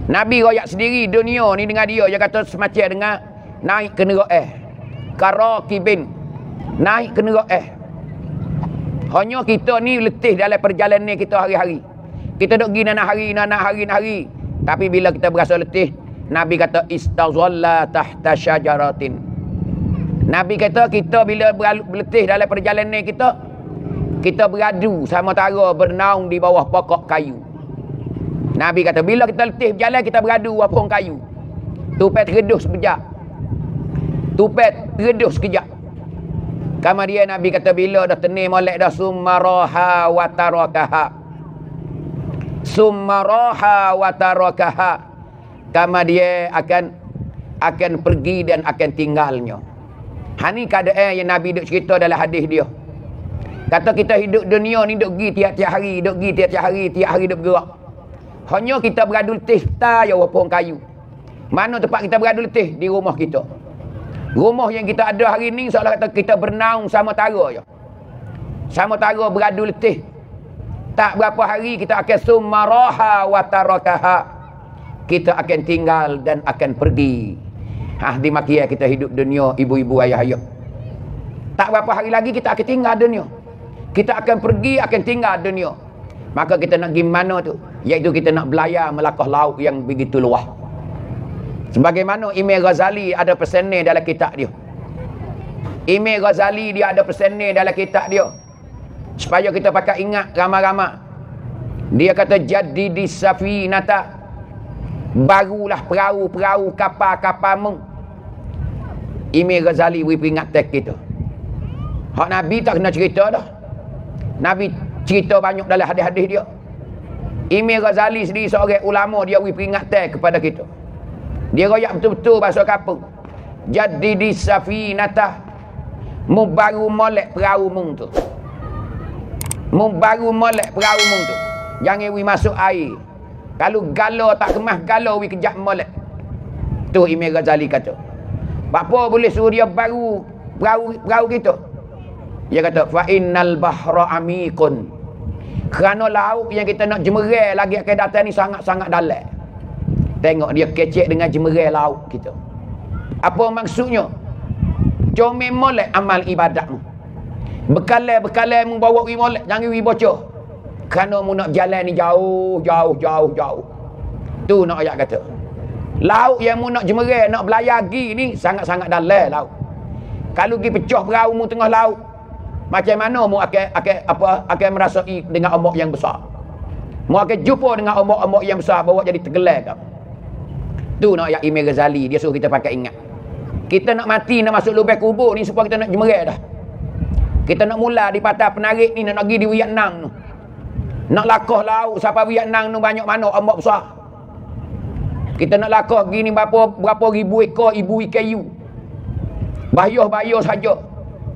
Nabi royak sendiri dunia ni dengan dia. Dia kata semacam dengan naik ke neraka. Karakibin. Naik ke neraka. Hanya kita ni letih dalam perjalanan kita hari-hari. Kita duk pergi nak hari. Tapi bila kita berasa letih, Nabi kata istazalla tahta syajaratin. Nabi kata kita bila letih dalam perjalanan kita beradu sama tara bernaung di bawah pokok kayu. Nabi kata bila kita letih berjalan kita beradu bawah pohon kayu. Tupai tereduh sekejap. Kemudian Nabi kata bila dah tenir molek dah summaraha wa tarakaha. Kemudian akan pergi dan akan tinggalnya. Ni keadaan yang Nabi duk cerita dalam hadis dia. Kata kita hidup dunia ni duk pergi tiap-tiap hari, tiap hari duk bergerak. Hanya kita beradu letih ya pohon kayu. Mana tempat kita beradu letih? Di rumah kita. Rumah yang kita ada hari ni seolah kata kita bernaung sama tara je. Sama tara beradu letih. Tak berapa hari kita akan summaraha wa tarakaha. Kita akan tinggal dan akan pergi. Di makia kita hidup dunia, ibu-ibu, ayah-ayah. Tak berapa hari lagi kita akan tinggal dunia. Kita akan pergi, akan tinggal dunia. Maka kita nak pergi mana tu? Iaitu kita nak belayar melakah laut yang begitu luas. Sebagaimana Imam Ghazali ada pesan ni dalam kitab dia. Imam Ghazali dia ada pesan ni dalam kitab dia. Supaya kita pakai ingat ramai-ramai. Dia kata jaddidis safinata. Barulah perahu-perahu kapal-kapalmu. Imam Ghazali beri peringatan kita. Hak Nabi tak kena cerita dah. Nabi cerita banyak dalam hadis-hadis dia. Imam Ghazali sendiri seorang ulama, dia beri peringatan kepada kita. Dia royak betul-betul bahasa kapal. Jaddidis safinata. Mubaru molek perahu tu. Mubaru molek perahu tu. Jangan wi masuk air. Kalau galo tak kemas galo wi kejap molek. Tu Imam Ghazali kata. Apa boleh suruh dia baru perahu kita? Dia kata fa innal bahra amikun. Kerana laut yang kita nak jemerai lagi akan datang ni sangat-sangat dalam. Tengok dia kecek dengan jemerai laut kita. Apa maksudnya? Comel molek amal ibadatmu. Bekalai mu bawa wi molek, jangan wi bocor. Kerana mu nak jalan ni jauh. Tu nak ayat kata. Laut yang mu nak jemerai, nak belayar pergi ni sangat-sangat dalam laut. Kalau pergi pecah perahu mu tengah laut, macam mana mu akan merasai dengan ombak yang besar. Mu akan jumpa dengan ombak-ombak yang besar bawa jadi tenggelam kau. Tu nak ayat Imam Ghazali, dia suruh kita pakai ingat. Kita nak mati, nak masuk lubang kubur ni supaya kita nak jemerai dah. Kita nak mula di patah penarik ni, nak pergi di Vietnam tu. Nak lakah laut sampai Vietnam tu banyak mana ombak besar. Kita nak lakah pergi ni berapa ribu ekor ibu ikan. Bayar saja.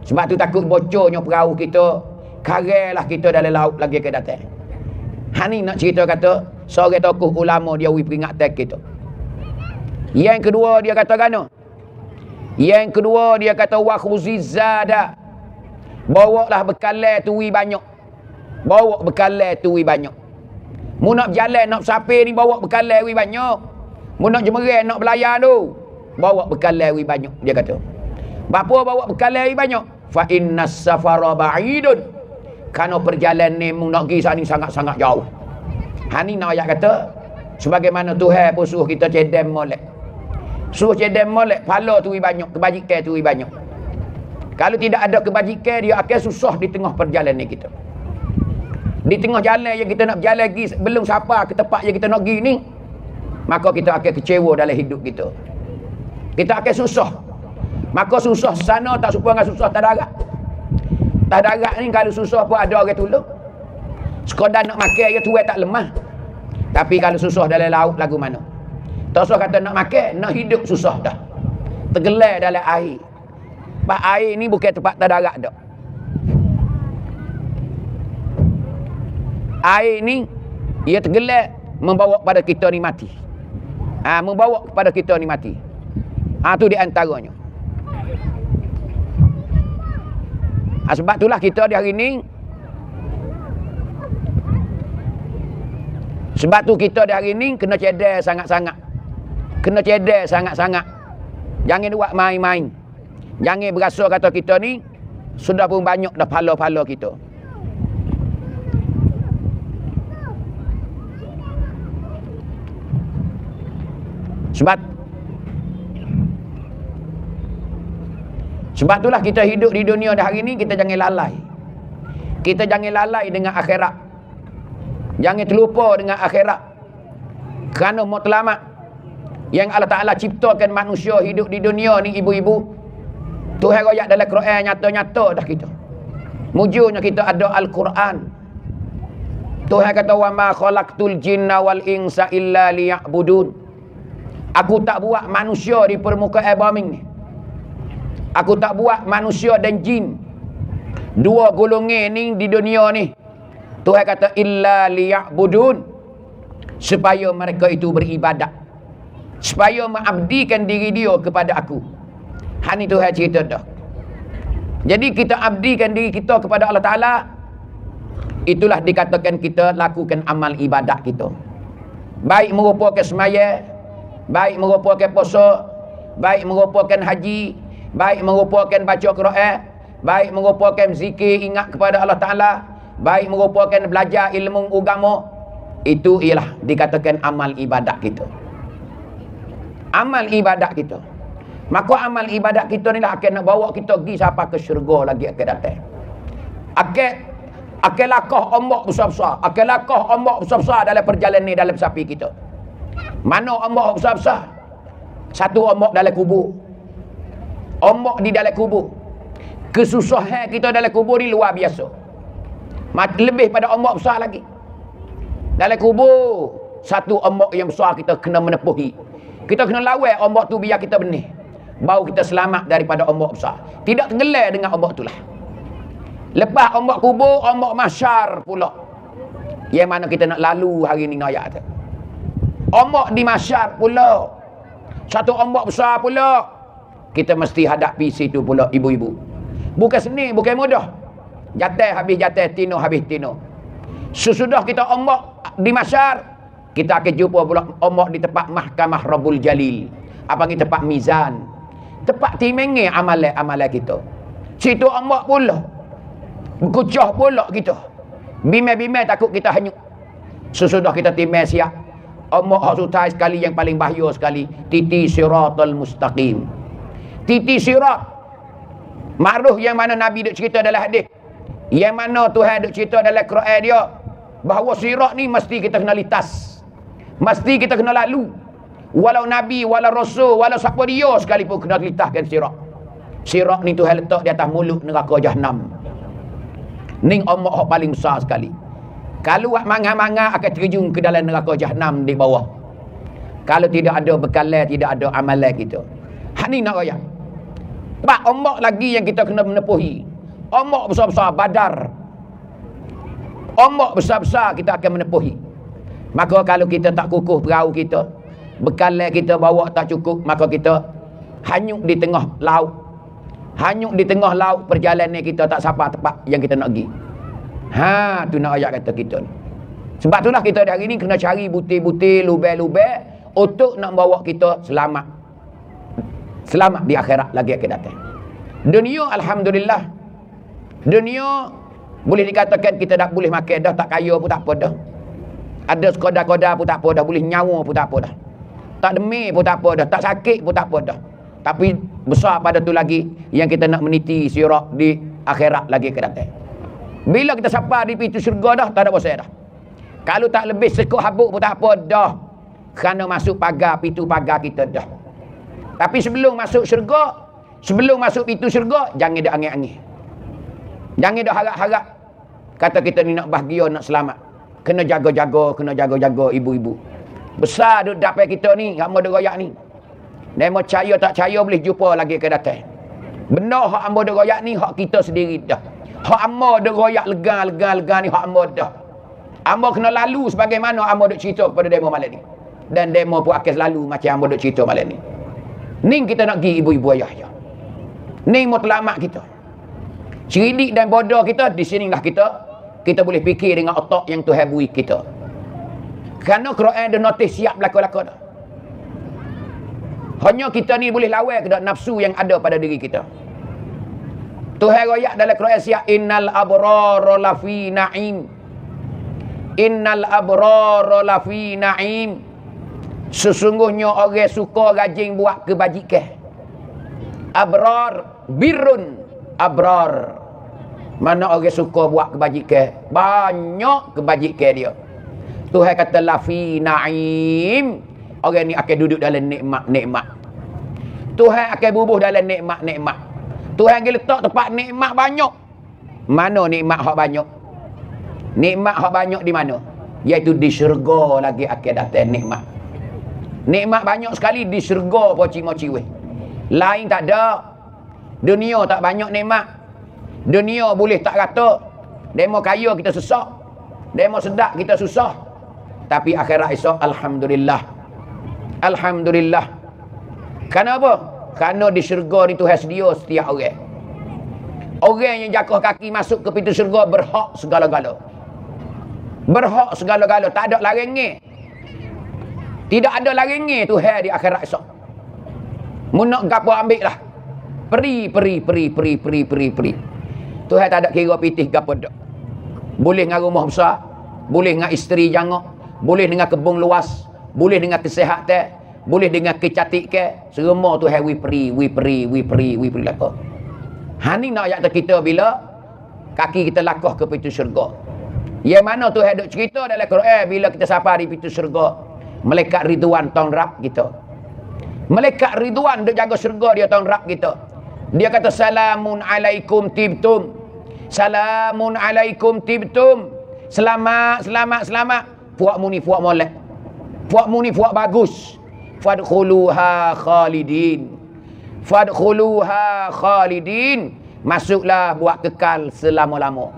Sebab tu takut bocornya perahu kita. Karailah kita dalam laut lagi akan datang. Ni nak cerita kata seorang tokoh ulama dia beri peringatan kita. Yang kedua dia kata kan? Yang kedua dia kata wa khuzizada. Bawalah bekalai tuwi banyak. Bawa bekalai tuwi banyak. Mu nak berjalan nak bersapi ni bawa bekalai wi banyak. Mu nak jemerai nak belayar tu, bawa bekalai wi banyak, dia kata. Bapa bawa bekalai wi banyak? Fa innas safara ba'idun. Kerana perjalanan ni mu nak pergi sana ni sangat-sangat jauh. Ni nak ayat kata sebagaimana Tuhan pun suruh kita cedem molek. Suruh cedem molek, pahala tu banyak, kebajikan tu banyak. Kalau tidak ada kebajikan, dia akan susah di tengah perjalanan kita. Di tengah jalan yang kita nak berjalan lagi, belum sampai ke tempat yang kita nak pergi ni, maka kita akan kecewa dalam hidup kita. Kita akan susah. Maka susah sana tak serupa dengan susah tak darat. Tak darat ni kalau susah pun ada orang tolong. Sekadar nak makan dia tuai tak lemah. Tapi kalau susah dalam laut lagu mana? Tak usah kata nak makan, nak hidup susah dah. Tergelar dalam air. Pak air ni bukan tempat tak darat dah. Air ni ia tergelar membawa kepada kita ni mati. Membawa kepada kita ni mati. Tu di antaranya. Sebab itulah kita di hari ni Sebab tu kita di hari ni kena cedek sangat-sangat. Kena cedek sangat-sangat. Jangan buat main-main. Jangan berasa kata kita ni sudah pun banyak dah pahala-pahala kita. Sebab itulah kita hidup di dunia dah hari ni, kita jangan lalai. Kita jangan lalai dengan akhirat. Jangan terlupa dengan akhirat. Kerana matlamat yang Allah Ta'ala ciptakan manusia hidup di dunia ni, ibu-ibu, Tuhan royak dalam Quran nyata-nyata dah kita. Mujurnya kita ada Al-Quran. Tuhan kata, wa ma khalaqtul jinna wal insa illa liya'budun. Aku tak buat manusia di permukaan bumi ni. Aku tak buat manusia dan jin, dua golongan ni di dunia ni. Tuhan kata illa liya'budun, supaya mereka itu beribadat, supaya mengabdikan diri dia kepada aku. Hani Tuhan cerita dah. Jadi kita abdikan diri kita kepada Allah Ta'ala. Itulah dikatakan kita lakukan amal ibadat kita. Baik merupakan semaya, baik merupakan puasa, baik merupakan haji, baik merupakan baca Quran, baik merupakan zikir ingat kepada Allah Ta'ala, baik merupakan belajar ilmu agama. Itu ialah dikatakan amal ibadat kita. Amal ibadat kita. Maka amal ibadat kita ni lah akan nak bawa kita pergi sampai ke syurga lagi akan datang. Akan lakah ombak besar-besar. Akan lakah ombak besar-besar dalam perjalanan ni, dalam sapi kita. Mana ombak besar-besar? Satu ombak dalam kubur. Ombak di dalam kubur. Kesusahan kita dalam kubur ni luar biasa. Lebih pada ombak besar lagi. Dalam kubur, satu ombak yang besar kita kena menepuhi. Kita kena lawan ombak tu biar kita benih. Baru kita selamat daripada ombak besar. Tidak tenggelam dengan ombak itulah. Lepas ombak kubur, ombak mahsyar pula. Yang mana kita nak lalu hari ni ayat tu. Ombak di mahsyar pula. Satu ombak besar pula. Kita mesti hadapi situ pula, ibu-ibu. Bukan seni, bukan mudah. Jatuh habis jatuh, tino habis tino. Sesudah kita ombak di mahsyar, kita akan jumpa pula ombak di tempat mahkamah Rabbul Jalil. Apa ni tempat mizan. Tempat timengi amalan kita. Situ ombak pula. Berkucah pula kita. Bimai-bimai takut kita hanyut. Sesudah kita timai siap. Ombak hak sutai sekali, yang paling bahaya sekali. Titi siratal mustaqim. Titi sirat. Makruh yang mana Nabi duk cerita dalam hadis. Yang mana Tuhan duk cerita dalam Quran dia. Bahawa sirat ni mesti kita kena litas. Mesti kita kena lalu. Walau Nabi, walau Rasul, walau siapa dia sekalipun kena litahkan sirat. Sirat ni Tuhan letak di atas mulut neraka Jahannam. Ni ombak yang paling besar sekali. Kalau buat manga-manga akan terjun ke dalam neraka Jahannam di bawah. Kalau tidak ada bekalan, tidak ada amalan kita. Hak ni nak royak. Sebab ombak lagi yang kita kena menepuhi. Ombak besar-besar Badar. Ombak besar-besar kita akan menepuhi. Maka kalau kita tak kukuh perahu kita, bekalan kita bawa tak cukup, maka kita hanyut di tengah laut. Hanyut di tengah laut, perjalanan kita tak sampai tempat yang kita nak pergi. Ha, tu nak ayat kata kita ni. Sebab itulah kita hari ni kena cari butir-butir, lubang-lubang untuk nak bawa kita selamat. Selamat di akhirat lagi akan datang. Dunia, alhamdulillah. Dunia boleh dikatakan kita dah boleh makan dah, tak kaya pun tak apa dah. Ada sekodar-kodar pun tak apa dah, boleh nyawa pun tak apa dah. Tak demik pun tak apa dah, tak sakit pun tak apa dah. Tapi besar pada tu lagi yang kita nak meniti sirat di akhirat lagi akan datang. Bila kita sampai di pintu syurga dah, tak ada bosan dah. Kalau tak lebih sekut habuk pun tak apa dah. Kerana masuk pagar, pintu pagar kita dah. Tapi sebelum masuk syurga, sebelum masuk pintu syurga, jangan ada angin-angin. Jangan ada harap-harap. Kata kita ni nak bahagia, nak selamat. Kena jaga-jaga ibu-ibu. Besar duk dapat kita ni, hamba duk royak ni. Dan mau percaya tak percaya boleh jumpa lagi ke datang. Benar hak hamba duk royak ni, hak kita sendiri dah. Hak hamba duk royak lega ni, hak hamba dah. Hamba kena lalu sebagaimana hamba duk cerita kepada demo malam ni. Dan demo pun akan lalu macam hamba duk cerita malam ni. Ni kita nak pergi ibu-ibu ayah. Ni matlamat kita. Cerdik dan bodoh kita, di sinilah kita boleh fikir dengan otak yang Tuhan beri kita. Kerana Quran ada notis siap berlaku-laku dah. Hanya kita ni boleh lawan ke nafsu yang ada pada diri kita. Tuhan royak dalam Quran siap, innal abrara lafi na'im. Innal abrara lafi na'im. Sesungguhnya orang suka rajin buat kebajikan. Abrar birrun, abrar. Mana orang suka buat kebajikan, banyak kebajikan dia. Tuhan kata lafi na'im. Orang ni akan duduk dalam nikmat-nikmat. Tuhan akan bubuh dalam nikmat-nikmat. Tuhan akan letak tempat nikmat banyak. Mana nikmat hak banyak? Nikmat hak banyak di mana? Iaitu di syurga lagi akan datang nikmat. Nikmat banyak sekali di syurga poci-moci weh. Lain tak ada. Dunia tak banyak nikmat. Dunia boleh tak kata. Demo kaya kita susah. Demo sedap kita susah. Tapi akhirat esok alhamdulillah. Alhamdulillah. Kenapa? Kerana di syurga ni Tuhan sedia setiap orang. Orang yang jatuh kaki masuk ke pintu syurga berhak segala-gala. Berhak segala-gala. Tak ada larangan. Tidak ada larangan Tuhan di akhirat esok. Munak gapo ambil lah. Peri. Tuhan tak ada kira pitih gapo dak. Boleh dengan rumah besar. Boleh dengan isteri jangak. Boleh dengan kebun luas. Boleh dengan kesihatan, boleh dengan kecantikan, semua Tuhan we peri lako. Hani nak ayat kita bila kaki kita lakuh ke pintu syurga. Yang mana Tuhan duk cerita dalam Quran bila kita sampai di pintu syurga, malaikat Ridwan tong rap kita. Malaikat Ridwan duk jaga syurga dia tong rap kita. Dia kata salamun alaikum tibtum. Salamun alaikum tibtum. Selamat. Puak muni puak molek. Puak muni puak bagus. Fadkhuluha khalidin. Masuklah buat kekal selama-lama.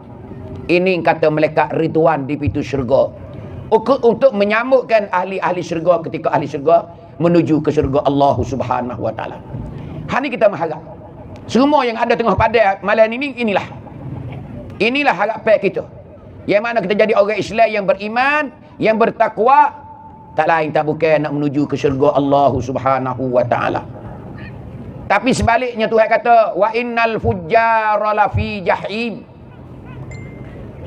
Ini kata malaikat Ridwan di pintu syurga. Untuk menyambutkan ahli-ahli syurga ketika ahli syurga menuju ke syurga Allah Subhanahu wa taala. Hari kita mengharap semua yang ada tengah pada malam ini, inilah harapan kita. Yang mana kita jadi orang Islam yang beriman, yang bertakwa. Tak lain tak bukan nak menuju ke syurga Allah Subhanahu wa taala. Tapi sebaliknya Tuhan kata wa innal fujjara lafi jahim.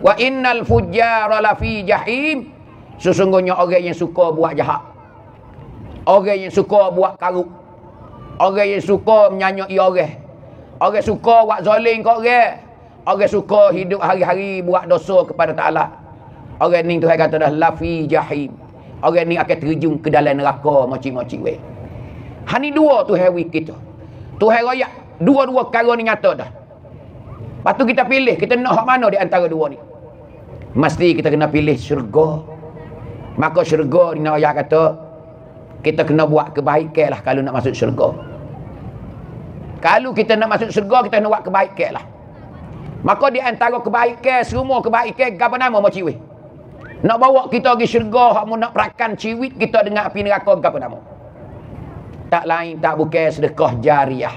Wa innal fujjara lafi jahim. Sesungguhnya orang yang suka buat jahat. Orang yang suka buat karuk. Orang yang suka menyanyai orang. Orang suka buat zalim ke orang. Orang suka hidup hari-hari buat dosa kepada Taala. Orang ni Tuhan kata dah lafi jahim. Orang ni akan terjun ke dalam neraka moci-moci weh. Hani dua Tuhan weh kita. Tuhan royak dua-dua perkara ni nyata dah. Lepas tu kita pilih, kita nak hak mana di antara dua ni. Mesti kita kena pilih syurga. Maka syurga ni nak royak kata kita kena buat kebaikan lah kalau nak masuk syurga. Kalau kita nak masuk syurga, kita kena buat kebaikan lah. Maka di antara kebaikan, semua kebaikan apa nama moci weh. Nak bawa kita pergi syurga, hak mu nak perakan ciwit kita dengan api neraka apa nama? Tak lain tak bukan sedekah jariah.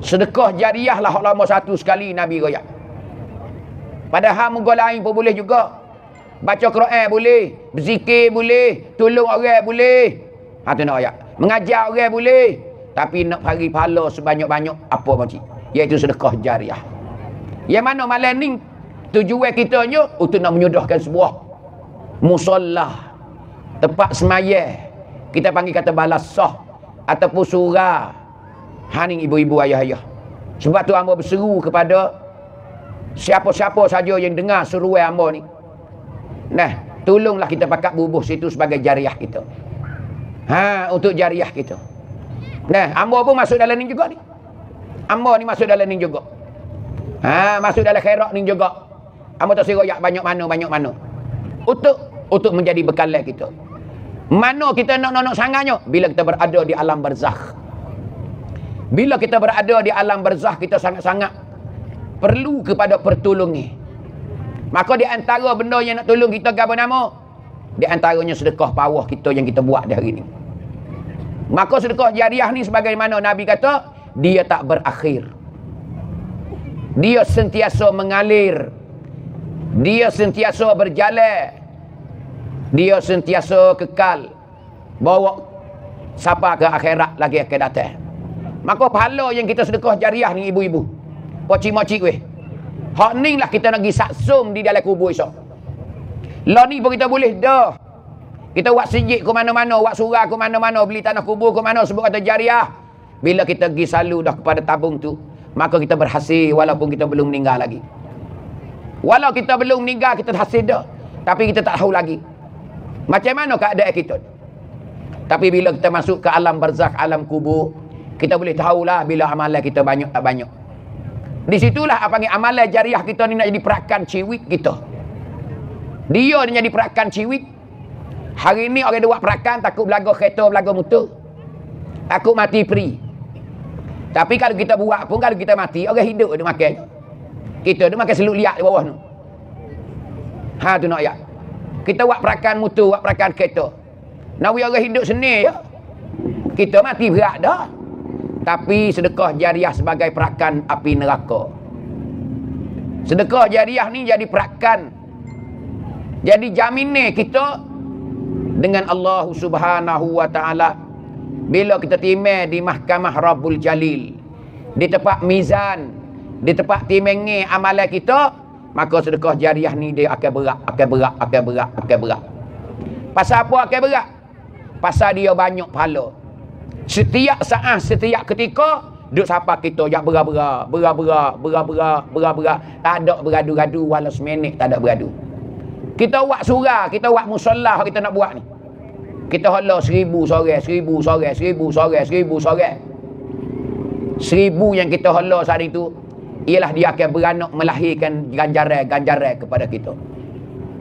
Sedekah jariah lah hak lama satu sekali Nabi royak. Padahal muka lain pun boleh juga. Baca Quran boleh, berzikir boleh, tolong orang boleh. Ha tu nak royak. Mengajar orang boleh, tapi nak bagi pahala sebanyak-banyak apa macam? Iaitu sedekah jariah. Yang mana malam ni tujuan kita ni untuk nak menyudahkan sebuah musallah, tempat semaya. Kita panggil kata balasah ataupun surah. Haning ibu-ibu ayah-ayah. Sebab tu hamba berseru kepada siapa-siapa saja yang dengar seruan hamba ni. Nah, tolonglah kita pakat bubuh situ sebagai jariah kita. Untuk jariah kita. Nah, hamba pun masuk dalam ni juga ni. Hamba ni masuk dalam ni juga. Masuk dalam khairat ni juga. Hamba tak siroyak banyak mana. Untuk menjadi bekalan kita. Mana kita nak sangatnya? Bila kita berada di alam barzakh. Bila kita berada di alam barzakh, kita sangat-sangat perlu kepada pertolongan. Maka di antara benda yang nak tolong kita apa nama? Di antaranya sedekah pawah kita yang kita buat di hari ini. Maka sedekah jariah ni sebagaimana Nabi kata, dia tak berakhir. Dia sentiasa mengalir. Dia sentiasa berjalan. Dia sentiasa kekal bawa siapa ke akhirat lagi akan datang. Maka pahala yang kita sedekah jariah ni ibu-ibu, pocik-mocik weh, hak ni lah kita nak pergi saksum di dalam kubur esok. Lah ni pun kita boleh dah. Kita buat sejid ke mana-mana, buat surah ke mana-mana, beli tanah kubur ke mana, sebut kata jariah. Bila kita pergi selalu dah kepada tabung tu, maka kita berhasil walaupun kita belum meninggal lagi. Walau kita belum meninggal, kita hasil dah. Tapi kita tak tahu lagi macam mana keadaan kita. Tapi bila kita masuk ke alam barzakh, alam kubur, kita boleh tahulah bila amalan kita banyak tak banyak. Di situlah apa panggil amalan jariah kita ni nak jadi perakan ciwit kita. Dia ni jadi perakan ciwit. Hari ni orang buat perakan takut belaga kereta, belaga motor. Takut mati free. Tapi kalau kita buat pun, kalau kita mati, orang hidup dia makan. Kita dia makan seluk liat di bawah tu. Ha tu nak ayat. Kita buat perakan motor, buat perakan kereta. Nak orang hidup seni ya. Kita mati berat dah. Tapi sedekah jariah sebagai perakan api neraka. Sedekah jariah ni jadi perakan. Jadi jaminan kita dengan Allah Subhanahu wa taala bila kita timai di mahkamah Rabbul Jalil, di tempat mizan, di tempat timenge amalan kita, maka sedekah jariah ni dia akan berat. Pasal apa akan berat? Pasal dia banyak pahala. Setiap saat, setiap ketika duk sapa kita jak berat. Tak ada beradu-gadu walau seminit, tak ada beradu. Kita buat surah, kita buat musallah kita nak buat ni. Kita hala 1000 sorang. 1000 yang kita hala saat itu, ialah dia akan beranak melahirkan ganjaran kepada kita.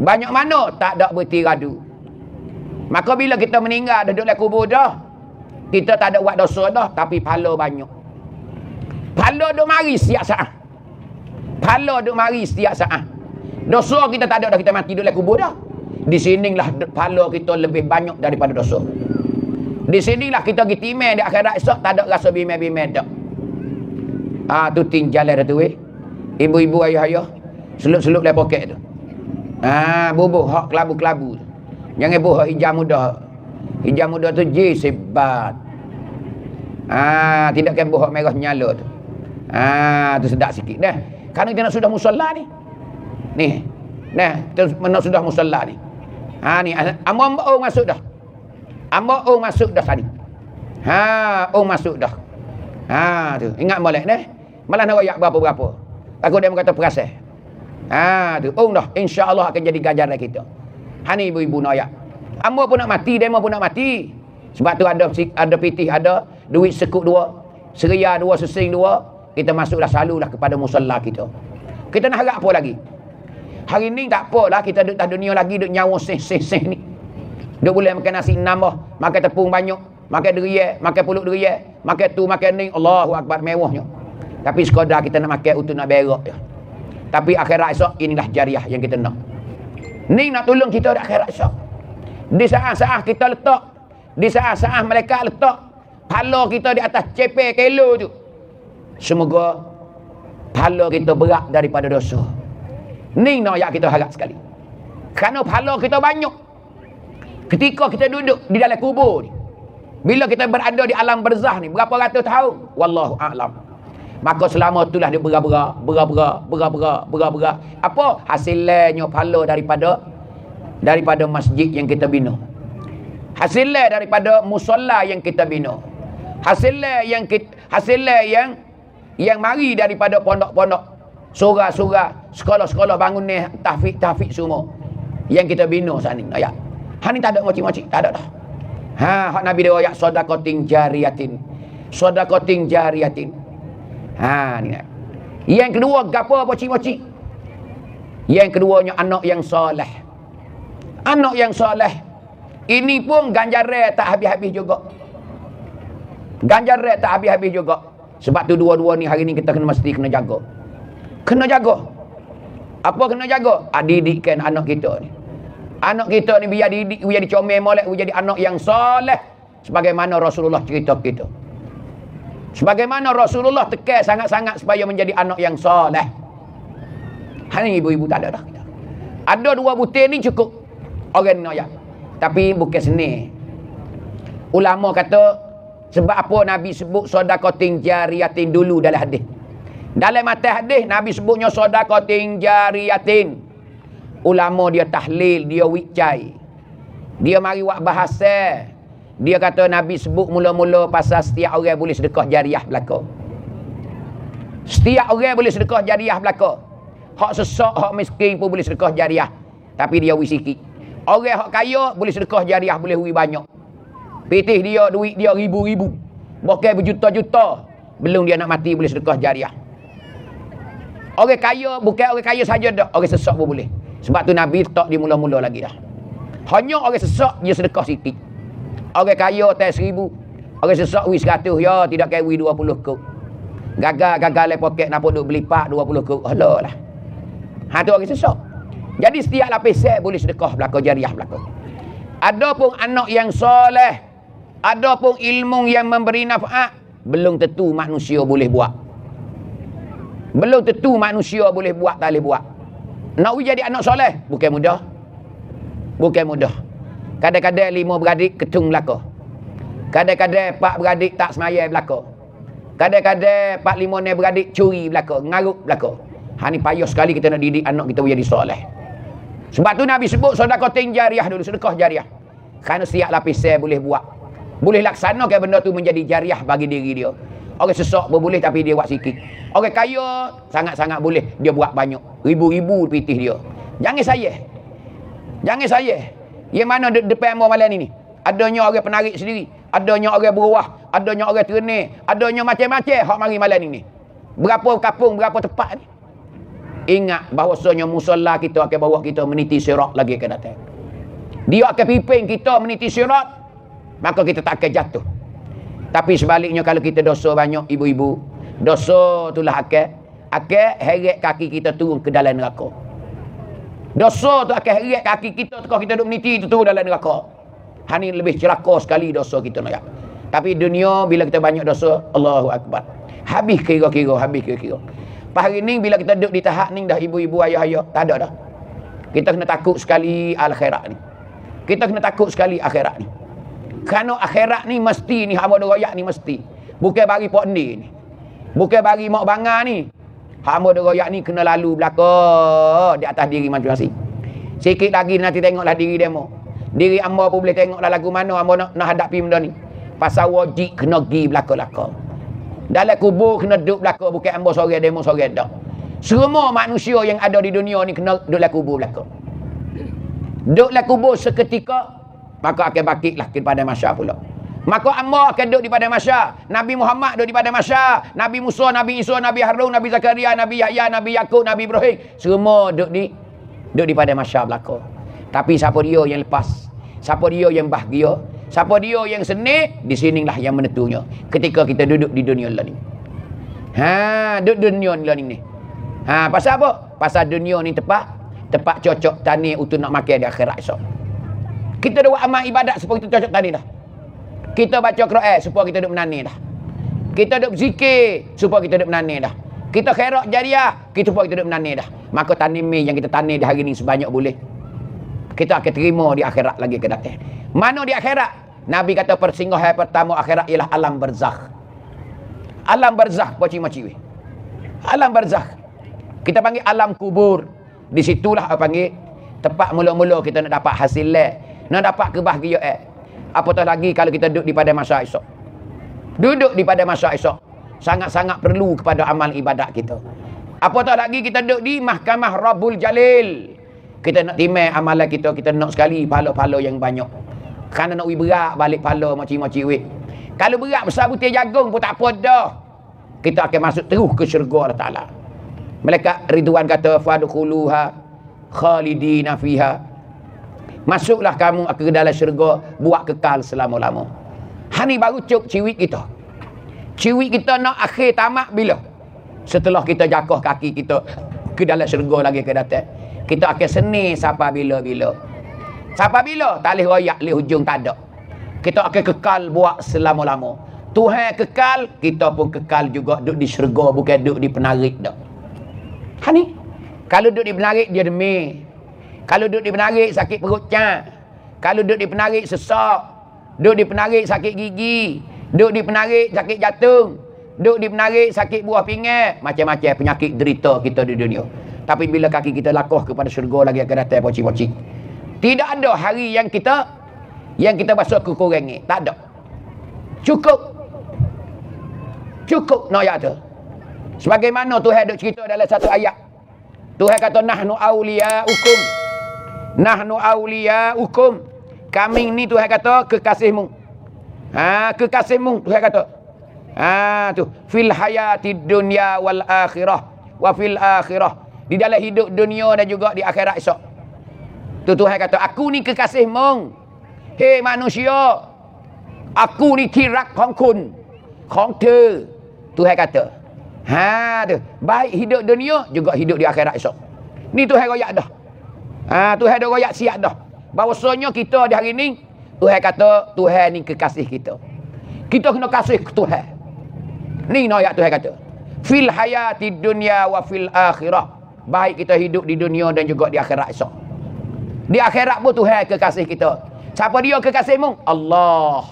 Banyak mana tak ada berhenti radu. Maka bila kita meninggal duduk dalam kubur dah, kita tak ada buat dosa dah, tapi pahala banyak. Pahala duk mari setiap saat. Dosa kita tak ada dah, kita mati duduk dalam kubur dah. Di sinilah pahala kita lebih banyak daripada dosa. Di sinilah kita pergi timai di akhirat esok, tak ada rasa bimai-bimai dah. Tu ting jalan dah tu weh. Ibu-ibu, ayah-ayah, selup-selup dalam poket tu. Bubuh hak kelabu-kelabu. Jangan buh hak hijau muda. Hijau muda tu sebat. Tidak kan buh hak merah nyala tu. Tu sedap sikit dah. Kerana kita nak sudah musalla ni. Kita nak sudah musalla ni. Ni Amba masuk dah. Masuk dah tadi. Masuk dah. Tu ingat molek dah. Malah nak royak berapa-berapa. Takut dia berkata perasan. Tu dah, insya-Allah akan jadi ganjaran kita. Ni ibu-ibu nak royak. Amba pun nak mati, demo pun nak mati. Sebab tu ada pitih, ada duit sekut 2, seria 2, sesing 2. Kita masuklah selalulah kepada musalla kita. Kita nak harap apa lagi? Hari ni tak apalah, kita duduk atas dunia lagi, duduk nyawa seh-seh ni. Duduk boleh makan nasi nambah, makan tepung banyak, makan deriak, makan pulut deriak, makan tu, makan ni, Allahu Akbar, mewahnya. Tapi sekadar kita nak makan untuk nak berak je. Tapi akhirat esok, inilah jariah yang kita nak. Ni nak tolong kita di akhirat esok. Di saat-saat kita letak, di saat-saat mereka letak pala kita di atas cepek kilo tu, semoga pala kita berat daripada dosa. Ni nak yang kita harap sekali. Kerana pahala kita banyak. Ketika kita duduk di dalam kubur ni, bila kita berada di alam barzakh ni, berapa ratus tahun? Wallahu a'lam. Maka selama itulah dia berat. Apa hasilnya pahala daripada masjid yang kita bina. Hasilnya daripada musalla yang kita bina. Hasilnya yang mari daripada pondok-pondok, surah-surah, sekolah-sekolah bangun ni, tahfiz semua yang kita bina saat ni. Ayat. Ni tak ada macam-macam, tak ada dah. Hak Nabi dia ayat sedekatin jariyatin. Ni. Yang kedua gapo macam-macam? Yang keduanya anak yang soleh. Anak yang soleh. Ini pun ganjaran tak habis-habis juga. Sebab tu dua-dua ni hari ni kita mesti kena jaga. Apa kena jaga? Didikkan anak kita ni. Anak kita ni biar didik, biar dicomel molek, biar jadi anak yang soleh. Sebagaimana Rasulullah cerita kita. Sebagaimana Rasulullah tekan sangat-sangat supaya menjadi anak yang soleh. Hari ni ibu-ibu tak ada dah. Ada 2 butir ni cukup. Orang nak ya. Tapi bukan seni. Ulama kata, sebab apa Nabi sebut sedekatin jariyatin dulu dalam hadis. Dalam mata hadis, Nabi sebutnya sedekatin jariyatin. Ulama dia tahlil, dia wicai. Dia mari buat bahasa. Dia kata Nabi sebut mula-mula pasal setiap orang boleh sedekah jariah belaka. Setiap orang boleh sedekah jariah belaka. Hak sesak, hak miskin pun boleh sedekah jariah. Tapi dia wis sikit. Orang hak kaya boleh sedekah jariah, boleh wi banyak. Pitih dia, duit dia ribu-ribu. Bukan berjuta-juta. Belum dia nak mati boleh sedekah jariah. Orang kaya, bukan orang kaya saja dah. Orang sesak pun boleh. Sebab tu Nabi letak di mula-mula lagi dah. Hanya orang sesak dia sedekah sikit. Orang kaya atas 1000. Orang sesak wi 100. Ya, tidak kaya wi 20 kok. Gagal le poket nak duk beli pak 20 kok. Alah lah. Ha tu orang sesak. Jadi setiap lapisan boleh sedekah belaka jariah belaka. Adapun anak yang soleh, adapun ilmu yang memberi naf'at, belum tentu manusia boleh buat. Belum tentu manusia boleh buat, tak boleh buat. Nak jadi anak soleh bukan mudah. Bukan mudah. Kadang-kadang 5 beradik ketung belaka. Kadang-kadang 4 beradik tak semaya belaka. Kadang-kadang 4-5 ni beradik curi belaka, ngaruk belaka. Ha ni payah sekali kita nak didik anak kita menjadi soleh. Sebab tu Nabi sebut sedekatin jariah dulu, sedekah jariah. Kerana setiap lapisan boleh buat. Boleh laksanakan benda tu menjadi jariah bagi diri dia. Orang sesak pun boleh tapi dia buat sikit. Orang kaya sangat-sangat boleh dia buat banyak. Ribu-ribu pitih dia. Jangan saya. Jangan saya. Yang mana depan malam ni? Adanya orang penarik sendiri. Adanya orang beruah. Adanya orang terenir. Adanya macam-macam hak mari malam ni. Berapa kampung, berapa tempat ni. Ingat bahawasanya musalla kita akan bawa kita meniti sirat lagi akan datang. Dia akan pimpin kita meniti sirat. Maka kita tak akan jatuh. Tapi sebaliknya kalau kita dosa banyak ibu-ibu. Dosa itulah akan heret kaki kita turun ke dalam neraka. Dosa tu akan heret kaki kita kalau kita duduk meniti itu turun dalam neraka. Ini lebih celaka sekali dosa kita nak. Tapi dunia bila kita banyak dosa, Allahu Akbar. Habis kira-kira, habis kira-kira. Hari ni bila kita duduk di tahap ni dah ibu-ibu ayah-ayah, tak ada dah. Kita kena takut sekali akhirat ni. Kita kena takut sekali akhirat ni. Kerana akhirat ni mesti ni hamba royak ni mesti. Bukan bagi pok ni. Bukan bagi mak bangga ni. Hamba royak ni kena lalu belaka di atas diri masing-masing. Sikit lagi nanti tengoklah diri demo. Diri hamba pun boleh tengoklah lagu mana hamba nak hadapi benda ni. Pasal wajib kena gi belaka-belaka. Dalam kubur kena duduk belaka, bukan hamba sorang demo sorang dak. Semua manusia yang ada di dunia ni kena duduk dalam kubur belaka. Duduk dalam kubur seketika, maka akan bangkitlah kepada masyarakat pula. Maka hamba akan duduk di pada masyarakat. Nabi Muhammad duduk di pada masyarakat. Nabi Musa, Nabi Isa, Nabi Harun, Nabi Zakaria, Nabi Yahya, Nabi Yakub, Nabi Ibrahim, semua duduk di pada masyarakat belaka. Tapi siapa dia yang lepas? Siapa dia yang bahagia? Siapa dia yang seni? Di sinilah yang menentunya. Ketika kita duduk di dunia ni. Duduk di dunia ni. Pasal apa? Pasal dunia ni tepat cocok tani untuk nak makan di akhirat esok. Kita dah buat amal ibadat supaya kita cocok tani dah. Kita baca Quran supaya kita duduk menani dah. Kita duduk berzikir supaya kita duduk menani dah. Kita khairat jariah, kita supaya kita duduk menani dah. Maka tani yang kita tani di hari ni sebanyak boleh. Kita akan terima di akhirat lagi ke datang. Mana di akhirat? Nabi kata persinggahan pertama akhirat ialah alam barzakh. Alam barzakh poci-moci. Alam barzakh. Kita panggil alam kubur. Di situlah panggil tempat mula-mula kita nak dapat hasil nak dapat kebahagiaan. Apatah lagi kalau kita duduk di pada masa esok. Duduk di pada masa esok sangat-sangat perlu kepada amal ibadat kita. Apatah lagi kita duduk di mahkamah Rabbul Jalil. Kita nak timai amalan kita nak sekali pahala-pahala yang banyak. Kerana nak berat balik pahala macam-macam weh. Kalau berat besar butir jagung pun tak apa dah. Kita akan masuk terus ke syurga Allah Ta'ala. Malaikat Ridwan kata fadkhuluha khalidina fiha. Masuklah kamu ke dalam syurga buat kekal selama-lama. Hani baru cuk ciwik kita. Ciwik kita nak akhir tamat bila? Setelah kita jakoh kaki kita ke dalam syurga lagi ke datang. Kita akan seni sampai bila-bila. Sampai bila? Tak boleh royak, boleh hujung tak ada. Kita akan kekal buat selama-lama. Tuhan kekal, kita pun kekal juga duduk di syurga, bukan duduk di penarik dah. Hani, kalau duduk di penarik dia demi. Kalau duduk di penarik sakit perut cang. Kalau duduk di penarik sesak, duduk di penarik sakit gigi, duduk di penarik sakit jantung, duduk di penarik sakit buah pinggang, macam-macam penyakit derita kita di dunia. Tapi bila kaki kita lakuh kepada syurga lagi akan datang poci-poci. Tidak ada hari yang kita basuh kekurang ni. Tak ada. Cukup nak ayat tu. Sebagaimana Tuhan duk cerita dalam satu ayat. Tuhan kata nahnu awliya'ukum. Nahnu awliya'ukum. Kami ni Tuhan kata kekasihmu. Kekasihmu Tuhan kata. Tu fil hayatid dunya wal akhirah wa fil akhirah. Di dalam hidup dunia dan juga di akhirat esok. Tu Tuhan kata aku ni kekasihmu. Hei manusia. Aku ni tirakของคุณของเธอ Tuhan kata. Tu. Baik hidup dunia juga hidup di akhirat esok. Ni Tuhan royak dah. Tuhan dah royak siap dah. Bahawasanya kita di hari ni Tuhan kata Tuhan ni kekasih kita. Kita kena kasih ke Tuhan. Ni ayat Tuhan kata. Fil hayati dunya wa fil akhirah. Baik kita hidup di dunia dan juga di akhirat esok. Di akhirat pun Tuhan kekasih kita. Siapa dia kekasihmu? Allah.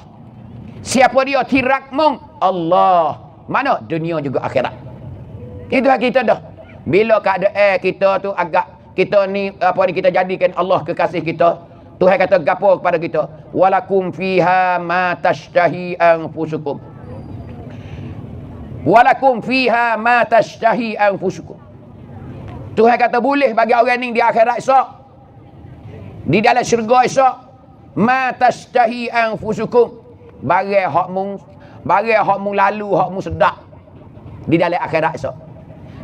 Siapa dia tirakmu? Allah. Mana? Dunia juga akhirat. Itu kita dah. Bila keadaan kita tu agak kita ni kita jadikan Allah kekasih kita. Tuhan kata gapo kepada kita? Walakum fiha ma tashtahi anfusukum. Walakum fiha ma tashtahi anfusukum. Tuhan kata boleh bagi orang ni di akhirat esok. Di dalam syurga esok. Ma tashtahi anfusukum. Barang hakmu lalu, hakmu sedap. Di dalam akhirat esok.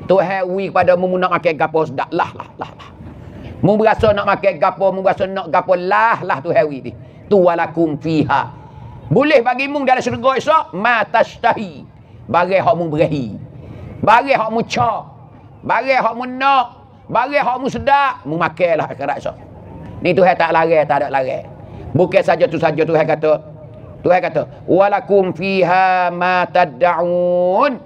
Tuhan wi kepada mu nak makan gapo sedap. Lah. Mu berasa nak makan gapo, mu berasa nak gapo lah Tuhan wi ni. Tu walakum fiha. Boleh bagi mu dalam syurga esok ma tashtahi. Barang hakmu berahi. Barang hakmu cak. Barang hakmu nak. Barang hakmu sedap, mu makanlah akhirat esok. Ni Tuhan tak larang, tak ada larang. Bukan saja tu saja Tuhan kata walakum fiha ma tad'un.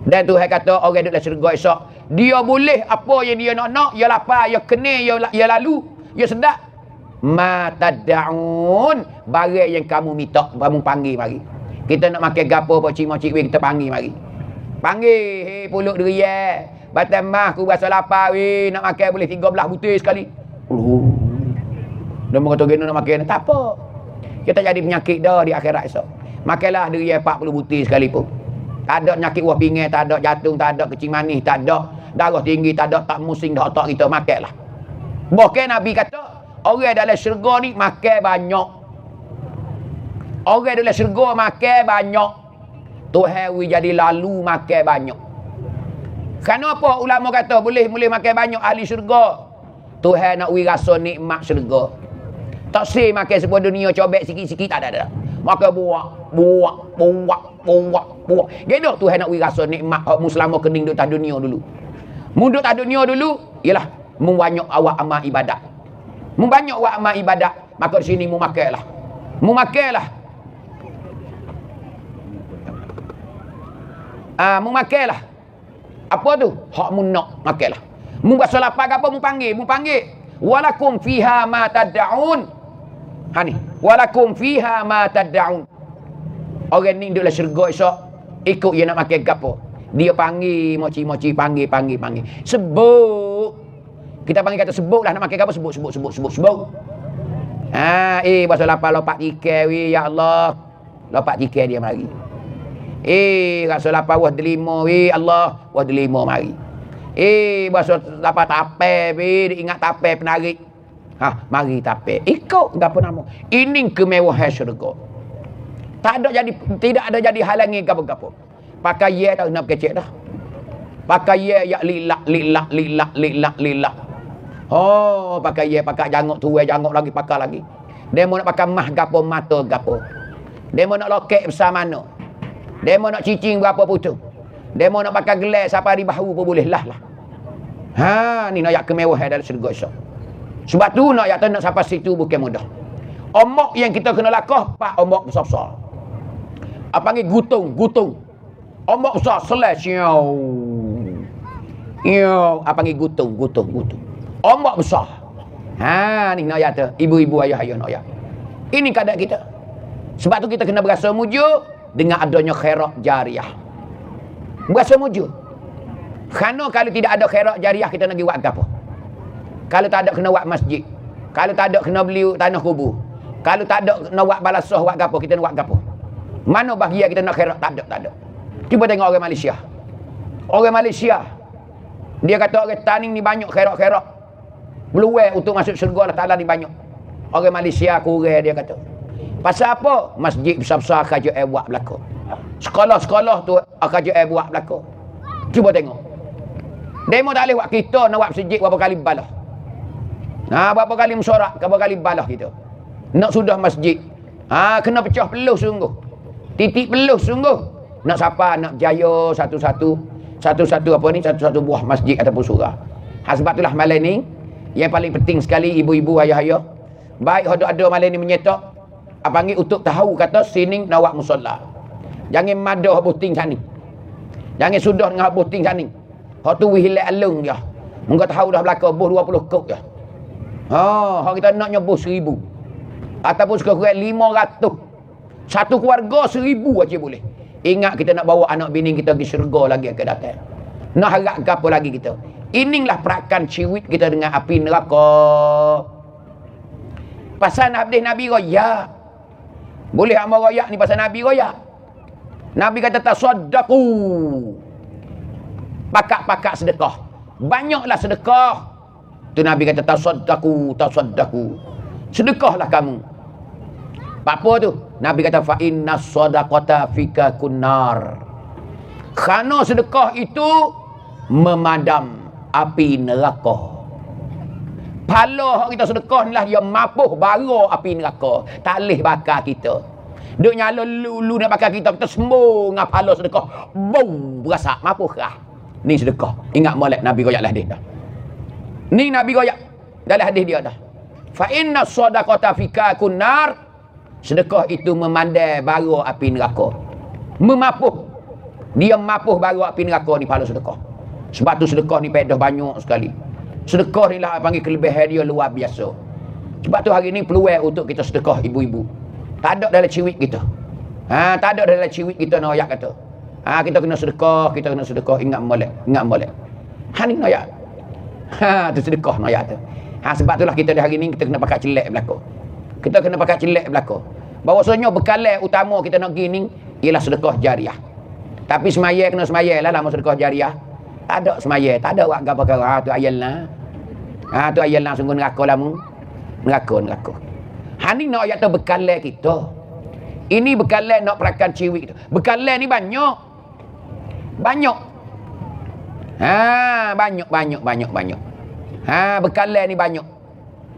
Dan Tuhan kata orang duduk dalam syurga esok dia boleh apa yang dia nak, dia lapar, dia kena, dia lalu, dia sedap. Ma tad'un, barang yang kamu minta, kamu panggil mari. Kita nak makan gapo pocik-mocik kita panggil mari. Panggil, hei puluk durian. Batam mah aku rasa lapar nak makan boleh 13 butir sekali. Dia kata gini nak makan, tak apa. Kita jadi penyakit dah di akhirat esok. Makanlah durian 40 butir sekalipun. Tak ada penyakit buah pinggang, tak ada jantung, tak ada kecing manis, tak ada darah tinggi, tak ada tak musing dah otak kita, makanlah. Bahkan Nabi kata, orang dalam syurga ni makan banyak. Orang dalam syurga makan banyak. Tuhan wi jadi lalu makan banyak. Kenapa ulama kata boleh makan banyak ahli syurga? Tuhan nak wi rasa nikmat syurga. Tak sih makan sebuah dunia cobek sikit-sikit, tak ada. Makan buak. Gitu Tuhan nak wi rasa nikmat mu selama kening duduk atas dunia dulu. Mu duduk atas dunia dulu, ialah mu banyak awak amal ibadat. Mu banyak awak amal ibadat, maka di sini mu makanlah. Mu makanlah. Mu makanlah. Apa tu? Hak mu nak makanlah. Mu rasa lapar ke apa mu panggil. Walakum fiha ma tad'un. Ni. Walakum fiha ma tad'un. Orang ni duduk dalam syurga esok ikut dia nak makan gapo. Dia panggil moci-moci panggil. Sebut. Kita panggil kata sebut lah nak makan gapo sebut. Bahasa lapar lopak tikai wi ya Allah. Lopak tikai dia mari. Rasa lapar wah delima wi Allah, wah delima mari. Bahasa lapar tape wi ingat tape penarik. Mari tape. Ikut gapo nama. Ini kemewahan syurga. Tidak ada jadi halangi gapo-gapo. Pakai ye dah nak kecek dah. Pakai ye ya lillah. Oh, pakai ye pakai jangok tuai jangok lagi pakai lagi. Dia mau nak pakai mah gapo mata gapo. Dia mau nak lokek besar mana. Dia mau nak cicing berapa putu. Dia mau nak pakai gelas siapa di bahu pun boleh lah. Ni nak kemewahan dalam syurga esok. Sebab tu nak sampai situ bukan mudah. Ombak yang kita kena lakuh, pak ombak besar-besar. Apa panggil gutung. Ombak besar selai siau. Apa panggil gutung. Ombak besar. Ni nak ayat tu. Ibu-ibu, ayah-ayah nak ayat. Ini keadaan kita. Sebab tu kita kena berasa mujur dengan adanya khairat jariah. Berasa mujur. Kerana kalau tidak ada khairat jariah, kita nak pergi buat apa? Kalau tak ada, kena buat masjid. Kalau tak ada, kena beli tanah kubur. Kalau tak ada, kena buat balasah, buat apa? Kita nak buat apa? Mana bahagia kita nak khairat? Tak ada. Cuba tengok orang Malaysia. Orang Malaysia, dia kata orang Taning ni banyak khairat-khairat. Peluang untuk masuk syurga Allah Ta'ala ni banyak. Orang Malaysia kurang, dia kata. Pasal apa? Masjid besar-besar kerja buat belakang. Sekolah-sekolah tu kerja buat belakang. Cuba tengok. Demo tak boleh buat kita nak buat masjid berapa kali balah. Berapa kali mesorak, berapa kali balah kita. Nak sudah masjid. Kena pecah peluh sungguh. Titik peluh sungguh. Nak siapa nak jaya satu-satu buah masjid ataupun surah. Sebab itulah malam ni yang paling penting sekali ibu-ibu, ayah-ayah. Baik ada malam ni menyetak. Panggil untuk tahu kata sini nak buat musalla. Jangan madah buting sani. Jangan sudah dengan buting sani. Hak tu wihilai alung dia. Mungkin tahu dah belakang bus 20 kok dia. Hak kita naknya bus 1000. Ataupun sekurang 500. Satu keluarga 1000 aja boleh. Ingat kita nak bawa anak bini kita pergi syurga lagi akan datang. Nak harap ke apa lagi kita? Inilah perakan ciwit kita dengan api neraka. Pasal hadis Nabi royak. Boleh amal royak ni pasal Nabi royak. Nabi kata tasaddaqu. Pakak-pakak sedekah. Banyaklah sedekah. Tu Nabi kata tasaddaqu. Sedekahlah kamu. Apa tu? Nabi kata fa inna sadaqata fika kunnar. Kerana sedekah itu memadam api neraka. Pala kita sedekah ni lah dia mapuh bara api neraka. Tak boleh bakar kita. Duk nyala lulu nak bakar kita sembuh dengan pala sedekah. Boom, berasa mapuh kerah. Ni sedekah. Ingat molek Nabi goyak lah dia dah. Ni Nabi goyak dalam hadis dia dah. Fa inna sadaqata fika kunnar. Sedekah itu memandai bara api neraka. Memapuh. Dia mapuh bara api neraka ni pala sedekah. Sebab tu sedekah ni pedah banyak sekali. Sedekah ni lah panggil kelebihan dia luar biasa. Sebab tu hari ni peluang untuk kita sedekah ibu-ibu. Tak ada dalam ciwit kita. Tak ada dalam ciwit kita nak ayat kata. Kita kena sedekah, ingat molek. Ni nak ayat. Tu sedekah nak ayat tu. Sebab itulah kita di hari ni kita kena pakai celek belakang. Kita kena pakai celek belakang. Bahawasanya bekalan utama kita nak pergi ni ialah sedekah jariah. Tapi semaya kena semaya lah lama sedekah jariah. Tak ada semaya, tak ada buat apa perkara. Tu ayat lah. Tu ayat lah sungguh neraka lah mu. Neraka. Ni nak ayat tu bekalan kita. Ini bekalan nak perakan ciwik tu. Bekalan ni banyak. Banyak. Bekalan ni banyak.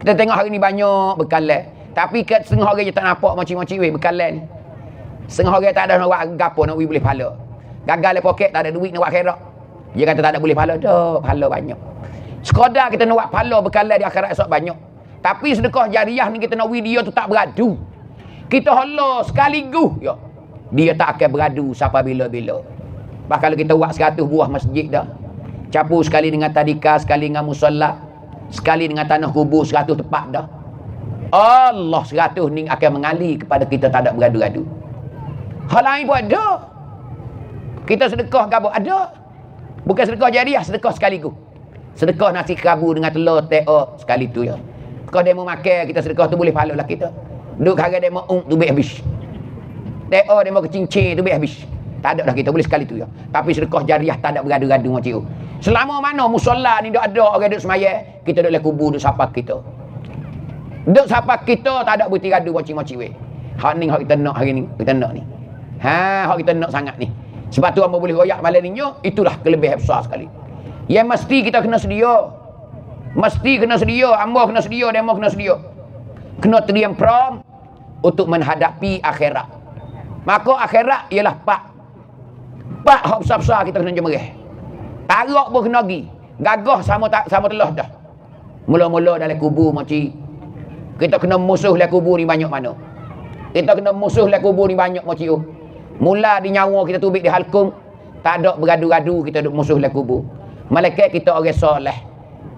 Kita tengok hari ni banyak bekalan. Tapi kat setengah orang je tak nampak macam-macam bekalan ni. Setengah orang tak ada nak buat gapo nak boleh pahala. Gagal le poket tak ada duit nak buat khairat. Dia kata tak ada boleh pahala dah, pahala banyak. Sekadar kita nak buat pahala bekalan di akhirat esok banyak. Tapi sedekah jariah ni kita nak dia tu tak beradu. Kita hala sekaligus ya. Dia tak akan beradu sampai bila-bila. Bahkan kalau kita buat 100 buah masjid dah. Campur sekali dengan tadika, sekali dengan musalla, sekali dengan tanah kubur 100 tempat dah. Allah 100 ni akan mengalir kepada kita tak ada beradu-adu. Hal lain pun ada. Kita sedekah ke apa? Ada. Bukan sedekah jariah, sedekah sekaligus. Sedekah nasi kerabu dengan telur, teo sekali tu ya. Kalau dia mau makan, kita sedekah tu boleh pahala lah kita. Duk harga dia mau tu baik habis. Teo dia mau kecincin tu baik habis. Tak ada dah kita boleh sekali tu ya. Tapi sedekah jariah tak ada beradu-adu macam tu. Selama mana musola ni duk ada orang duk semaya, kita duk le kubur duk sapa kita. Duk sapa kita tak ada bertiradu macam-macam weh. Hak ni hak kita nak hari ni, kita nak ni. Hak kita nak sangat ni. Sebab tu hamba boleh royak malam ni itulah kelebihan besar sekali. Yang mesti kita kena sedia. Mesti kena sedia, hamba kena sedia, demo kena sedia. Kena terdiam prom untuk menghadapi akhirat. Maka akhirat ialah pak hak besar-besar kita kena jemerih. Tarak pun kena pergi. Gagah sama telah dah. Mula-mula dalam kubur macam kita kena musuh dalam kubur ni banyak mana. Kita kena musuh dalam kubur ni banyak macam mula di nyawa kita tubik di halkum, tak ada beradu-adu kita duk musuh dalam kubur. Malaikat kita orang soleh.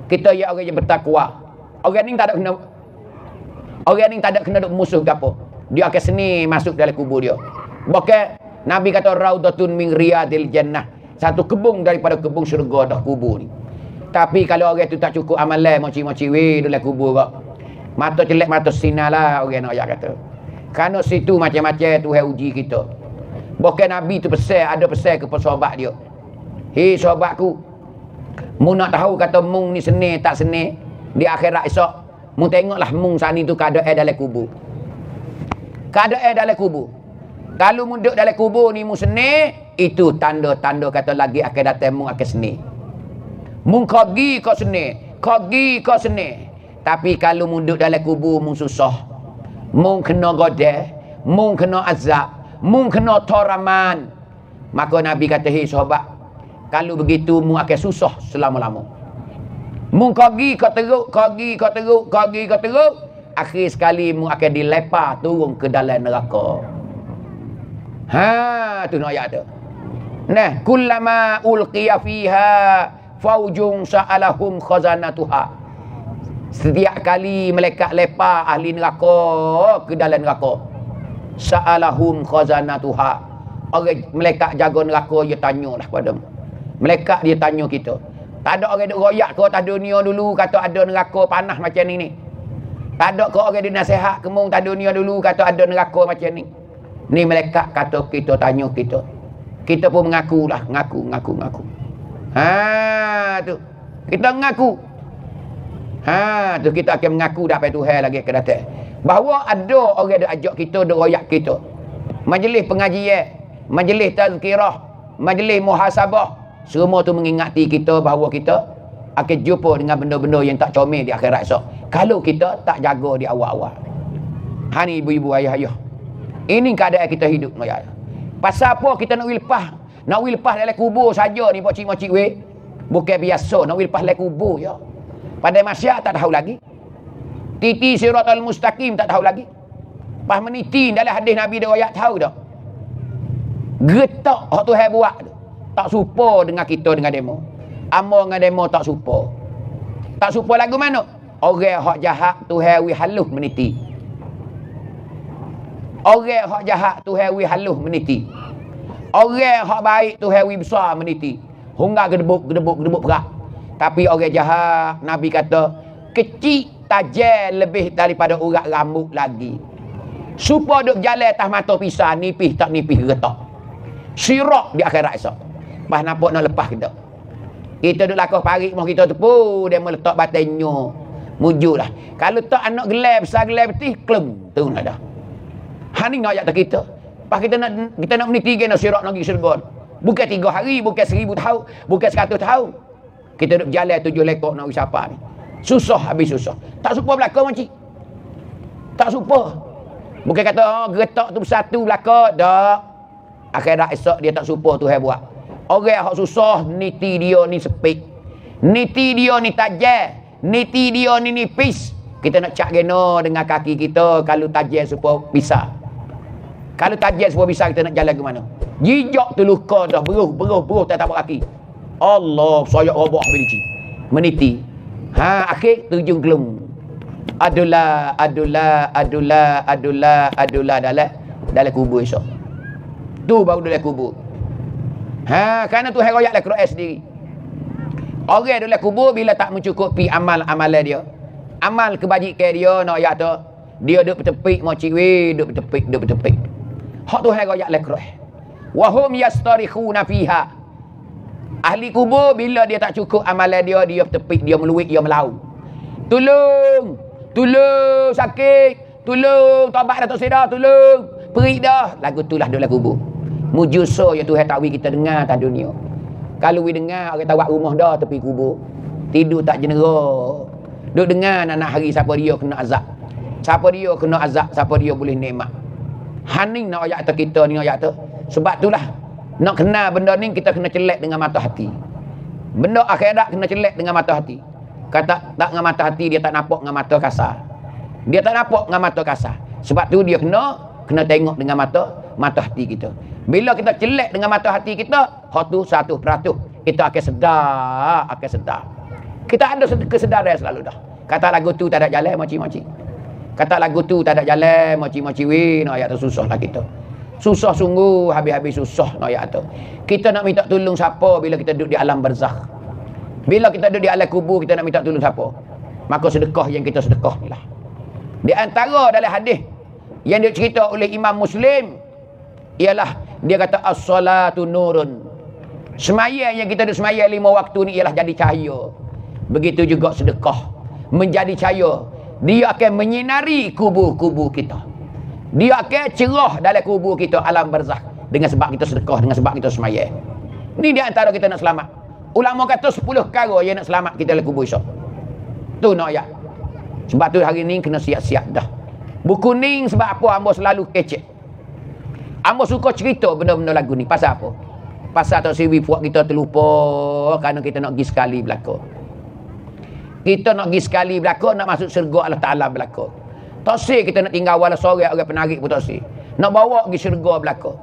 Kita ya orang yang bertakwa. Orang ni tak ada kena, orang ni tak ada kena duk musuh gapo. Dia akan seni masuk dalam kubur dia. Bahkan Nabi kata raudatun min riyadil jannah. Satu kebun daripada kebun syurga dah kubur ni. Tapi kalau orang tu tak cukup amalan moci-moci dalam kubur kak. Mata celek mata sinar lah orang nak kata. Kerana situ macam-macam Tuhan uji kita. Bahkan Nabi tu pesan, ada pesan kepada sahabat dia. Hei sahabatku, mu nak tahu kata mung ni seni tak seni di akhirat esok, mu tengoklah mung sani tu keadaan dalam kubur. Keadaan dalam kubur. Kalau mu duduk dalam kubur ni mu seni, itu tanda-tanda kata lagi akan datang mu akan seni. Mu kagi kau seni, kagi kau seni. Tapi kalau mu duduk dalam kubur mu susah. Mu kena godeh, mu kena azab, mu kena toraman. Maka Nabi kata, hei sahabat, kalau begitu mu akan susah selama-lama. Mu kagi kau teruk, kagi kau teruk, kagi kau teruk. Akhir sekali mu akan dilepar turun ke dalam neraka. Ha, tu nak ayat tu. Nah, kullama ulqiya fiha faujun sa'alahum khazanatuha. Setiap kali malaikat lepar ahli neraka ke dalam neraka, sa'alahum khazanatuha. Orang malaikat jaga neraka dia tanyalah kepada malaikat, dia tanya kita. Tak ada orang duk royak ke atas dunia dulu kata ada neraka panas macam ni. Tak ada ke orang dia nasihat kemung tak dunia dulu kata ada neraka macam ni. Ni malaikat kata kita tanya kita. Kita pun mengakulah, ngaku. Ha tu. Kita mengaku. Ha tu kita akan mengaku dah pada Tuhan lagi akan datang. Bahawa ada orang dia ajak kita, dia royak kita. Majlis pengajian, majlis tazkirah, majlis muhasabah, semua tu mengingati kita bahawa kita akan jumpa dengan benda-benda yang tak comel di akhirat esok. Kalau kita tak jaga di awal-awal. Ha ni ibu-ibu, ayah-ayah. Ini keadaan kita hidup. Pasal apa kita nak wilpah? Nak wilpah dalam kubur saja ni pocik-pocik weh. Bukan biasa nak wilpah dalam kubur ya. Pada masyarakat tak tahu lagi. Titi siratal mustaqim tak tahu lagi. Pas meniti dalam hadis Nabi dia ayat tahu dah. Getak hak Tuhan buat tu. Tak serupa dengan kita dengan demo. Amor dengan demo tak serupa. Tak serupa lagu mana? Orang hak jahat Tuhan wi halus meniti. Orang hak jahat Tuhan wi halus meniti. Orang hak baik Tuhan wi besar meniti. Hungga gedebuk perak. Tapi orang jahat Nabi kata kecil tajam lebih daripada urat rambut lagi. Supaya duk jalan atas mata pisah, nipis tak nipis getak. Sirak di akhirat esok. Pas nampak nak lepas kita. Kita duk lakuh parik mau kita tepu, dia meletak batinnya. Mujudlah. Kalau tak anak gelap besar gelap betih klem tu nak dah. Ha ni ayat kita. Pas kita nak meniti nak sirak nak pergi syurga. Bukan 3 hari, bukan 1000 tahun, bukan 100 tahun. Kita duk jalan 7 lekok nak siapa ni. Susah habis susah. Tak suka belaka makcik. Tak suka. Bukan kata getak tu bersatu belaka, dak. Akhirat esok dia tak suka Tuhan buat. Orang hak susah niti dia ni sepik. Niti dia ni tajam. Niti dia ni nipis. Kita nak cak gena dengan kaki kita kalau tajam supaya pisah. Kalau tajam supaya pisah kita nak jalan ke mana? Jijak tu luka dah beruh tak tapak kaki. Allah soyak robok belici. Meniti. Ha akhir tujung gelung. Adulah dalam kubur esok. Tu baru dalam kubur. Ha kerana Tuhan royak dalam Quran sendiri. Orang dalam kubur bila tak mencukupi amal-amalan dia. Amal kebajikan dia nak ayat tu. Dia duduk bertepik macik weh, duduk bertepik. Hak Tuhan royak dalam Quran. Wa hum yastarikhuna fiha. Ahli kubur bila dia tak cukup amalan dia bertepik, dia meluik, dia melau. Tolong sakit, tolong taubat Datuk Seda, tolong perik dah. Lagu itulah dalam kubur. Mujuso yang Tuhan tahu kita dengar atas dunia. Kalau we dengar orang tawak rumah dah tepi kubur, tidur tak jenera. Duk dengar anak hari siapa dia kena azab. Siapa dia kena azab, siapa dia boleh nikmat. Haning nak ayat kita ni ayat tu. Sebab itulah nak kenal benda ni kita kena celek dengan mata hati. Benda akhirat kena celek dengan mata hati. Kata tak dengan mata hati, dia tak nampak dengan mata kasar. Dia tak nampak dengan mata kasar. Sebab tu dia kena tengok dengan mata hati kita. Bila kita celek dengan mata hati kita, hak tu 100% kita akan sedar. Kita ada kesedaran selalu dah. Kata lagu tu tak ada jalan moci-moci. Kata lagu tu tak ada jalan moci-moci weh, nak ayat tu susah lah kita. Susah sungguh, habis-habis susah nak ayat tu. Kita nak minta tolong siapa bila kita duduk di alam barzakh? Bila kita duduk di alam kubur, kita nak minta tolong siapa? Maka sedekah yang kita sedekah ni lah. Di antara dalam hadis yang dicerita oleh Imam Muslim ialah dia kata as-salatu nurun. Semaya yang kita duduk semaya 5 waktu ni ialah jadi cahaya. Begitu juga sedekah menjadi cahaya. Dia akan menyinari kubur-kubur kita. Dia akan cerah dalam kubur kita alam barzakh dengan sebab kita sedekah, dengan sebab kita semaya. Ni di antara kita nak selamat. Ulama kata 10 perkara yang nak selamat kita dalam kubur esok. Tu nak ayat. Sebab tu hari ni kena siap-siap dah. Buku ni sebab apa hamba selalu kecek. Hamba suka cerita benda-benda lagu ni. Pasal apa? Pasal tak siwi puak kita terlupa kerana kita nak pergi sekali belakang. Kita nak pergi sekali belakang, nak masuk syurga Allah Ta'ala belakang. Tak sih kita nak tinggal wala sore orang penarik pun tak sih. Nak bawa pergi syurga belakang.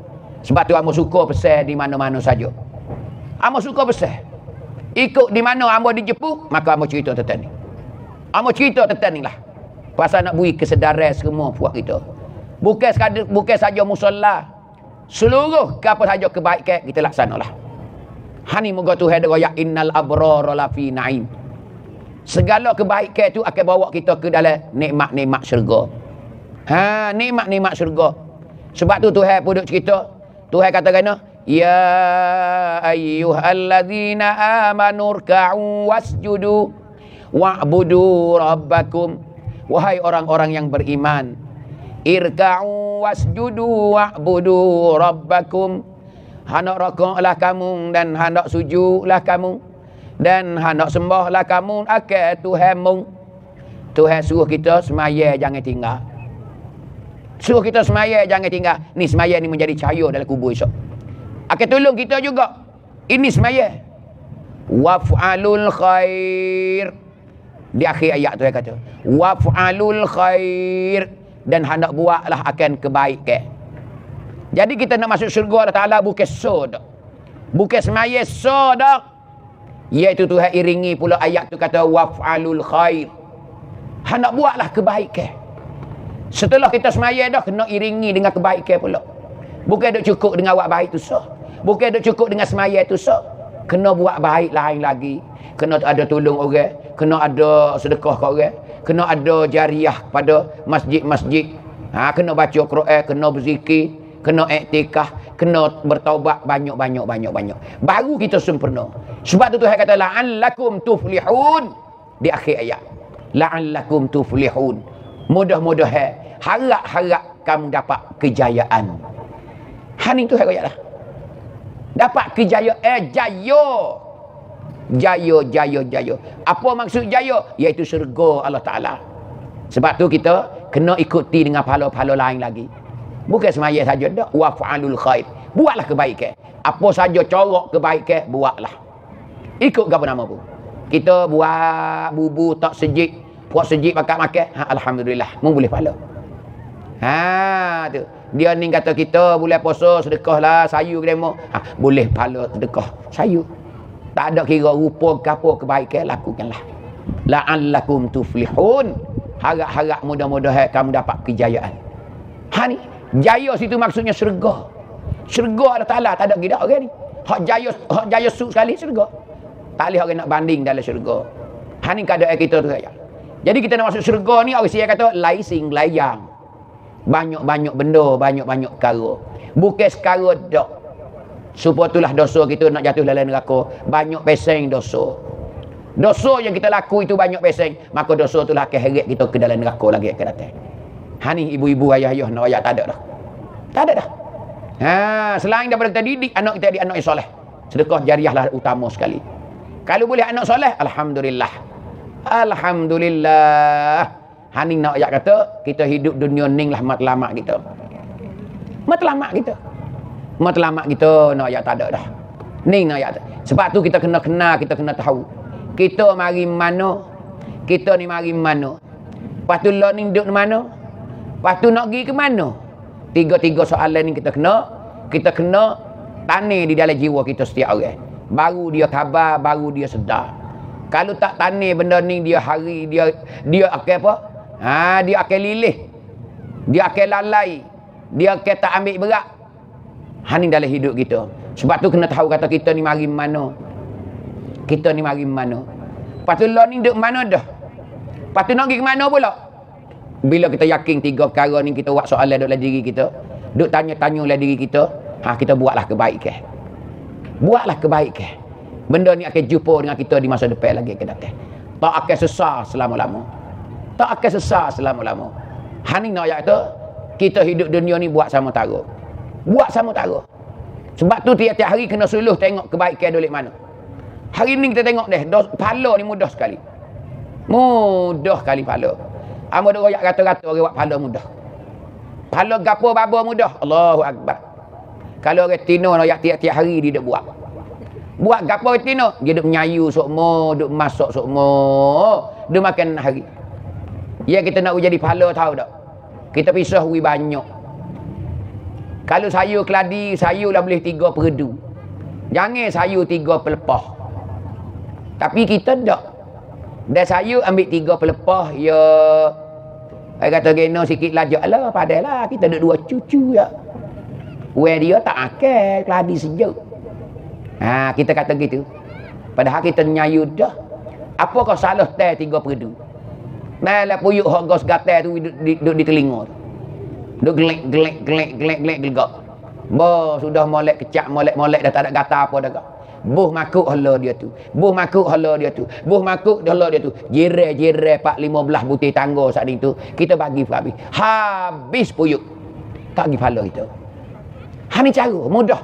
Sebab tu hamba suka pesan di mana-mana saja. Hamba suka pesan. Ikut di mana hamba dijemput, maka hamba cerita tentang ni. Hamba cerita tentang ni lah. Pasal nak beri kesedaran semua puak kita. Bukan saja musalla. Seluruh apa saja kebaikan kita laksanalah. Hani moga Tuhan royak innal abrara lafi naim. Segala kebaikan itu akan bawa kita ke dalam nikmat-nikmat syurga. Ha, nikmat-nikmat syurga. Sebab tu Tuhan pun duk cerita. Tuhan kata kena, ya ayyuhallazina amanu rka'u wasjudu wa'budu rabbakum. Wahai orang-orang yang beriman, irka'u wasjudu wa'budu rabbakum. Hendak rakaatlah kamu dan hendak sujudlah kamu. Dan hendak sembahlah kamu akan Tuhanmu. Tuhan suruh kita semaya jangan tinggal. Suruh kita semaya jangan tinggal. Ni semaya ni menjadi cahaya dalam kubur esok. Akan tolong kita juga. Ini semaya. Waf'alul khair. Di akhir ayat tu dia kata. Waf'alul khair. Dan hendak buatlah akan kebaikan. Jadi kita nak masuk syurga Allah Ta'ala bukan sodak. Bukan semaya sodak. Iaitu Tuhan iringi pula ayat tu kata waf'alul khair. Hendak buatlah kebaikan. Setelah kita semaya dah kena iringi dengan kebaikan pula. Bukan duk cukup dengan buat baik tu sah. Bukan duk cukup dengan semaya tu sah. Kena buat baik lain lagi. Kena ada tolong orang, kena ada sedekah kat orang, kena ada jariah pada masjid-masjid. Ha, kena baca Quran, kena berzikir, kena iktikaf, kena bertaubat banyak. Baru kita sempurna. Sebab tu Tuhan kata la'allakum tuflihun di akhir ayat. La'allakum tuflihun. Mudah-mudahan harap-harap kamu dapat kejayaan. Hani tu ayat dah. Dapat kejayaan, jaya. Apa maksud jaya? Iaitu syurga Allah Ta'ala. Sebab tu kita kena ikuti dengan pahala-pahala lain lagi. Bukan semaya saja dah. Waf'alul khair. Buatlah kebaikan. Apa saja corak kebaikan, buatlah. Ikut apa nama pun. Kita buat bubu tak sejik, puak sejik makan. Ha, alhamdulillah, mu boleh pahala. Ha tu. Dia ni kata kita boleh puasa sedekahlah sayu ke demo. Ha, boleh pahala sedekah sayu. Tak ada kira rupa ke apa kebaikan lakukanlah. La'allakum tuflihun. Harap-harap mudah-mudahan kamu dapat kejayaan. Ha ni, jaya situ maksudnya syurga. Syurga Allah Ta'ala tak ada gidak orang ni. Hak jaya su sekali syurga. Tak boleh orang nak banding dalam syurga. Ha ni keadaan kita tu saja. Jadi kita nak masuk syurga ni, orang saya kata laising layang. Banyak-banyak benda, banyak-banyak perkara. Bukan sekara dak. Supaya itulah dosa kita nak jatuh dalam neraka. Banyak peseng dosa. Dosa yang kita laku itu banyak peseng. Maka dosa itulah akan heret kita ke dalam neraka lagi akan datang. Ha ni ibu-ibu, ayah-ayah nak ayat tak ada dah. Tak ada dah. Ha, selain daripada kita didik anak kita di anak yang soleh. Sedekah jariahlah utama sekali. Kalau boleh anak soleh, alhamdulillah. Alhamdulillah. Hani nak ayat kata kita hidup dunia ning lah matlamat kita. Matlamat kita nak ayat tak ada dah. Ning nak ayat. Sebab tu kita kena kenal, kita kena tahu. Kita mari mana? Kita ni mari mana? Lepas tu lah ni duduk mana? Lepas tu nak pergi ke mana? Tiga-tiga soalan ni kita kena tani di dalam jiwa kita setiap orang. Baru dia khabar, baru dia sedar. Kalau tak tani benda ni dia hari dia akan apa? Dia akan lilih. Dia akan lalai. Dia akan tak ambil berat. Ni dalam hidup kita. Sebab tu kena tahu kata kita ni mari mana. Kita ni mari mana. Lepas tu lah ni duduk mana dah. Lepas tu nak pergi ke mana pula? Bila kita yakin 3 perkara ni, kita buat soalan dalam diri kita. Duk tanya-tanya dalam diri kita. Kita buatlah kebaikan. Buatlah kebaikan. Benda ni akan jumpa dengan kita di masa depan lagi akan datang. Tak akan sesal selama-lama. Tak akan sesal selama-lama. Ni nak ayat tu, kita hidup dunia ni buat sama tara. Buat sama tara. Sebab tu tiap-tiap hari kena suluh tengok kebaikan dolik mana. Hari ni kita tengok deh, pahala ni mudah sekali. Mudah sekali pahala. Amo dak royak kata-kata orang buat pahala mudah. Pahala gapo baba mudah. Allahu akbar. Kalau orang tino royak tiap-tiap hari dia dak buat. Buat gapo orang tino? Dia duk menyayu sokmo, duk masak sokmo, duk makan hari. Ya kita nak jadi pahala tahu tak? Kita pisah wi banyak. Kalau sayur keladi, sayur lah boleh 3 perdu. Jangan sayur 3 pelepah. Tapi kita tak. Dan sayur ambil 3 pelepah, ya. Saya kata geno sikit lajak. Alah, padahlah kita ada 2 cucu ya. Weh dia tak akal, keladi sejuk. Kita kata gitu. Padahal kita nyayu dah. Apakah salah teh 3 perdu? Nalah puyuk hok gos gatai tu duduk di telinga tu. Duk gelek gelegak. Sudah molek kecak, molek dah tak ada gata apa dah. Buh makuk hala dia tu. Buh makuk hala dia tu. Buh makuk hala dia tu. Jere 4-15 butir tangga saat itu kita bagi habis. Habis puyuk. Tak pergi pahala kita. Ni cara mudah.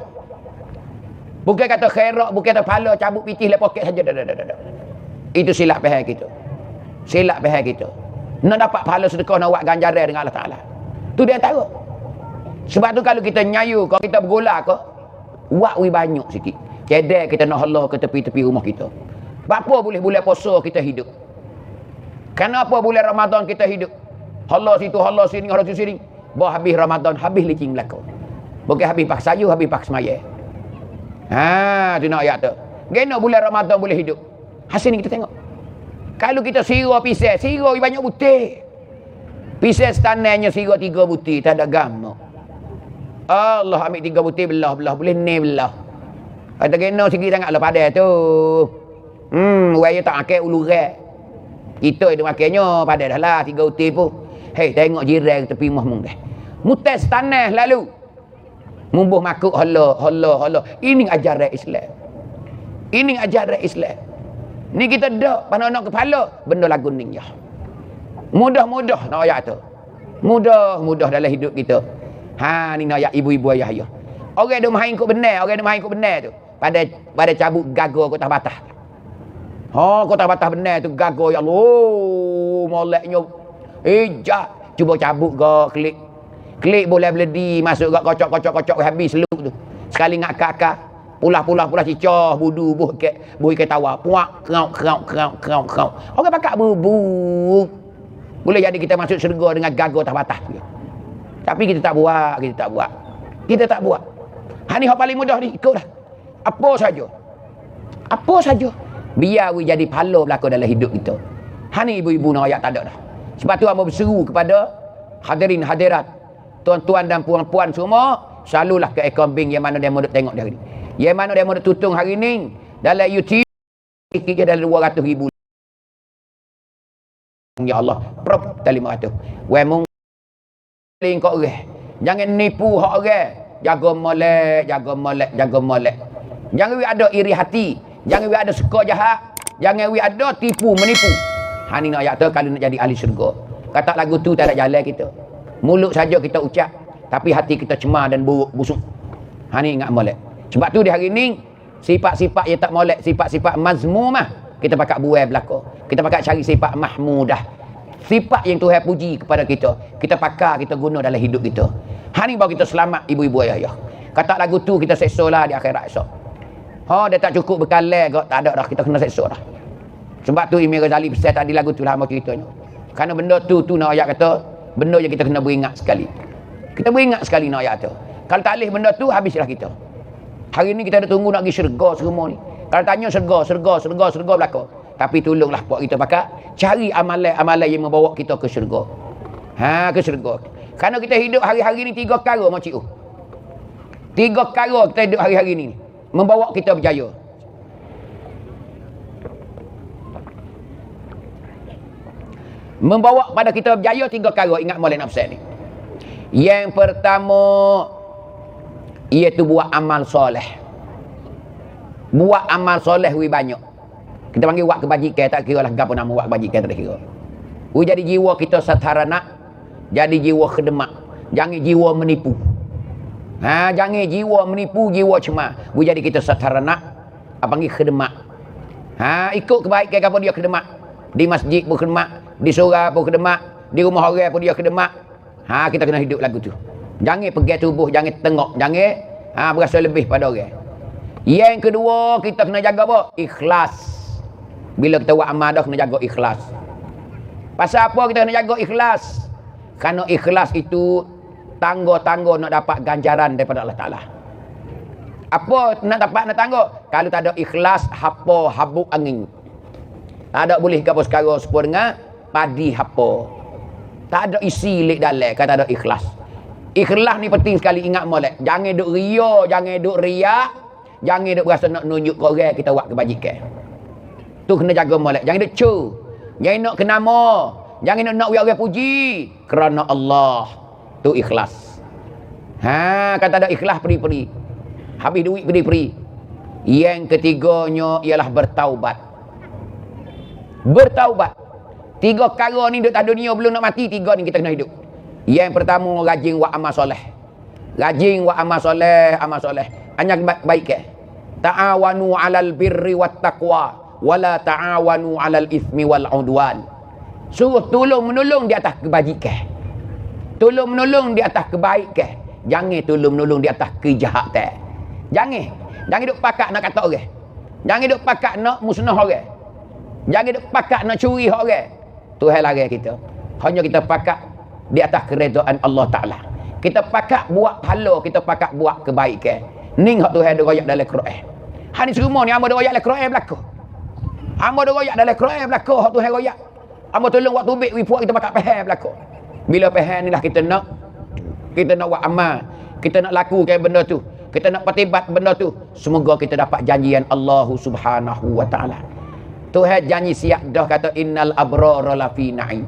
Bukan kata khairat, bukan kata pahala cabut pitih lek poket saja. Dah. Itu silap faham kita. Silap faham kita. Nak dapat pahala sedekah, nak buat ganjaran dengan Allah Taala. Tu dia tahu. Sebab tu kalau kita nyayu, kalau kita bergolak ke, buat banyak sikit. Cedek kita nak hala ke tepi-tepi rumah kita. Apa boleh bulan puasa kita hidup? Kenapa bulan Ramadan kita hidup? Hala situ, hala sini, hala sini. Habis Ramadan, habis licin belaka. Bukan habis pak sayur, habis pak semaya. Tu nak ayat tu. Gena bulan Ramadan boleh hidup. Hasil ni kita tengok. Kalau kita sirah pisang, sirah banyak butir. Pisang setananya sirah 3 butir, tak ada gamak. Allah ambil 3 butir belah, boleh ni belah. Kata kena sikit sangatlah padan tu. Waya tak akal uluran. Kita itu makannya padan dah lah 3 butir pun. Hei, tengok jiran tepi rumah mung dah. Mutas tanah lalu. Mumbuh makuk hala. Ini ajaran Islam. Ini ajaran Islam. Ni kita dak panak kepala benda lagu ni ya. Mudah-mudah nak ayat tu. Mudah-mudah dalam hidup kita. Ni nak ayat ibu-ibu ayah. Orang duk main ikut benar, tu. Pada cabut gago kota batas. Kota batas benar tu gago ya Allah. Moleknya cuba cabut ke klik boleh beledi masuk ke kocok habis seluk tu. Sekali ngak kakak pulah cicah budu buh ke tawa puak kerau. Orang pakak bubuk. Boleh jadi kita masuk syurga dengan gago atas batas tu. Tapi kita tak buat. Ni hak paling mudah ni ikutlah. Apa saja. Biar we jadi pahala berlaku dalam hidup kita. Ni ibu-ibu nak ayat tak ada dah. Sebab tu hamba berseru kepada hadirin hadirat, tuan-tuan dan puan-puan semua, selalulah ke kambing yang mana dia mau tengok hari ni. Yang mana dia mau tutung hari ni dalam YouTube sikit je dalam 200,000. Ya Allah, prop dalam 500. Wei mung kau orang. Jangan nipu hak orang. Jaga molek. Jangan we ada iri hati. Jangan we ada suka jahat. Jangan we ada tipu menipu. Ni nak ayat tu kalau nak jadi ahli syurga. Kata lagu tu tak ada jalan kita. Mulut saja kita ucap, tapi hati kita cemar dan buruk busuk. Ni ingat molek. Sebab tu di hari ni sifat-sifat yang tak molek, sifat-sifat mazmumah, kita pakai buai belaka. Kita pakai cari sifat mahmudah. Sifat yang Tuhan puji kepada kita. Kita pakai, kita guna dalam hidup kita. Ni baru kita selamat ibu-ibu ayah. Kata lagu tu kita seksa lah di akhirat esok. Dia tak cukup bekalan kau, tak ada dah, kita kena seksa dah. Sebab tu Imam Ghazali pesan tadi lagu tu lah hamba ceritanya. Kerana benda tu nak ayat kata, benda yang kita kena beringat sekali. Kita beringat sekali nak ayat tu. Kalau tak boleh benda tu, habislah kita. Hari ni kita ada tunggu nak pergi syurga semua ni. Kalau tanya syurga belaka. Tapi tolonglah puak kita pakat cari amalan-amalan yang membawa kita ke syurga. Ke syurga. Kerana kita hidup hari-hari ni 3 perkara makcik. 3 perkara kita hidup hari-hari ni membawa kita berjaya. Membawa pada kita berjaya 3 perkara, ingat molek nak pesan ni. Yang pertama iaitu buat amal soleh. Buat amal soleh wi banyak. Kita panggil buat kebajikan, tak kira lah gapo nama buat kebajikan, tak kira. Jadi jiwa kita satarana, jadi jiwa khidmat. Jangan jiwa menipu. Jangan jiwa menipu, jiwa cemar. Jadi kita satarana, panggil khidmat. Ikut kebaikan apa dia khidmat. Di masjid pun khidmat, di surau pun khidmat, di rumah orang pun dia khidmat. Kita kena hidup lagu tu. Jangan pergi tubuh, jangan tengok, jangan berasa lebih pada orang. Yang kedua, kita kena jaga apa? Ikhlas. Bila kita buat amal dah, kena jaga ikhlas. Pasal apa kita kena jaga ikhlas? Kerana ikhlas itu tangga-tangga nak dapat ganjaran daripada Allah Ta'ala. Apa nak tangga? Kalau tak ada ikhlas, hapa habuk angin. Tak ada boleh kapal sekarang sepuluh dengan padi hapa. Tak ada isi lek dalam kalau tak ada ikhlas. Ikhlas ni penting sekali, ingat molek. Jangan duk ria, jangan duk riak, jangan duk berasa nak nunjuk ke orang kita buat kebajikan. Tu kena jaga molek. Jangan duk cu. Jangan nak kenama. Jangan nak orang puji. Kerana Allah. Tu ikhlas. Kata ada ikhlas peri-peri. Habis duit peri-peri. Yang ketiganya ialah bertaubat. Bertaubat. 3 perkara ni duduk atas dunia belum nak mati, 3 ni kita kena hidup. Yang pertama, rajin buat amal soleh. Rajin buat amal soleh, amal soleh. Hanya baik ke? Ta'awanu 'alal birri wat taqwa wala ta'awanu 'alal itsmi wal 'udwan. Suruh tolong menolong di atas kebajikan. Tolong menolong di atas kebaikan. Jangan tolong menolong di atas kejahatan. Jangan duk pakak nak kata orang. Jangan duk pakak nak musnah orang. Jangan duk pakak nak curi orang. Tuhan larang kita. Hanya kita pakak di atas keredaan Allah Ta'ala. Kita pakak buat pahala, kita pakak buat kebaikan. Ning hak Tuhan ada royak dalam Quran. Hani semua ni hamba ada royak dalam Quran belaka. Hamba ada royak dalam Quran belaka hak Tuhan royak. Hamba tolong waktu tubik puak kita pakak faham belaka. Bila faham inilah kita nak buat amal, kita nak lakukan benda tu, kita nak pertibat benda tu. Semoga kita dapat janjian Allah Subhanahu wa Ta'ala. Tuhan janji siap dah, kata innal abrara lafi na'im.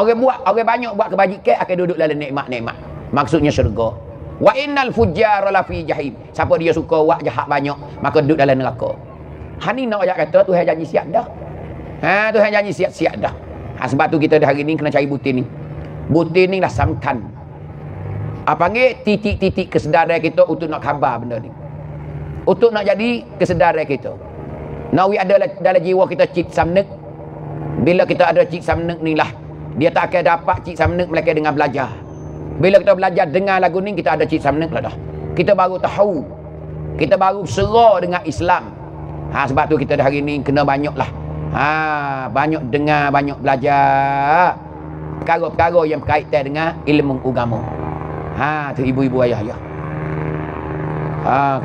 Orang banyak buat kebajikan akan duduk dalam nikmat-nikmat. Maksudnya syurga. Wa innal fujjara lafi jahim. Siapa dia suka buat jahat banyak, maka duduk dalam neraka. Hani nak ayat kata Tuhan janji siap dah. Tuhan janji siap dah. Sebab tu kita hari ni kena cari butir ni. Butir ni lah samkan. Panggil titik-titik kesedaran kita untuk nak khabar benda ni. Untuk nak jadi kesedaran kita. Nawi ada dalam jiwa kita cik samnek. Bila kita ada cik samnek ni lah, dia tak akan dapat cik samnek melainkan dengan belajar. Bila kita belajar dengar lagu ni, kita ada cik samnek lah dah. Kita baru tahu. Kita baru serah dengan Islam. Sebab tu kita hari ni kena banyak lah. Banyak dengar, banyak belajar. Perkara-perkara yang berkaitan dengan ilmu agama. Tu ibu-ibu ayah-ayah.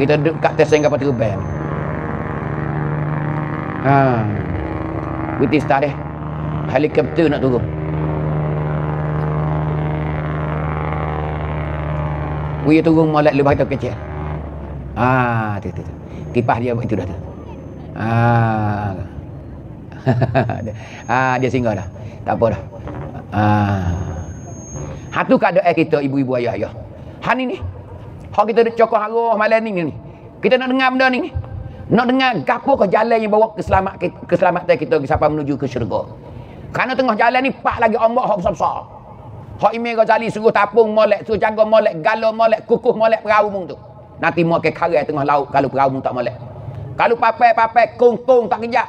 Kita duduk kat teseng kapal terbang. Berhenti start deh. Helikopter nak turun. Dia turun molek lebih tu kecil. Tu. Kipas dia buat itu dah tu. Dia singgah dah. Tak apa dah. Tu keadaan kita ibu-ibu ayah-ayah. Hani ni. Hak kita duk cokok haruh malam ni. Kita nak dengar benda ni. Nak dengar gapo ke jalan yang bawa keselamatan kita sampai menuju ke syurga. Kerana tengah jalan ni pak lagi ombak hak besar-besar. Hak Imam Ghazali suruh tapung molek, suruh jaga molek, galo molek, kukuh molek perahu mung tu. Nanti mau ke karang tengah laut kalau perahu mung tak molek. Kalau papai kong tak kejap,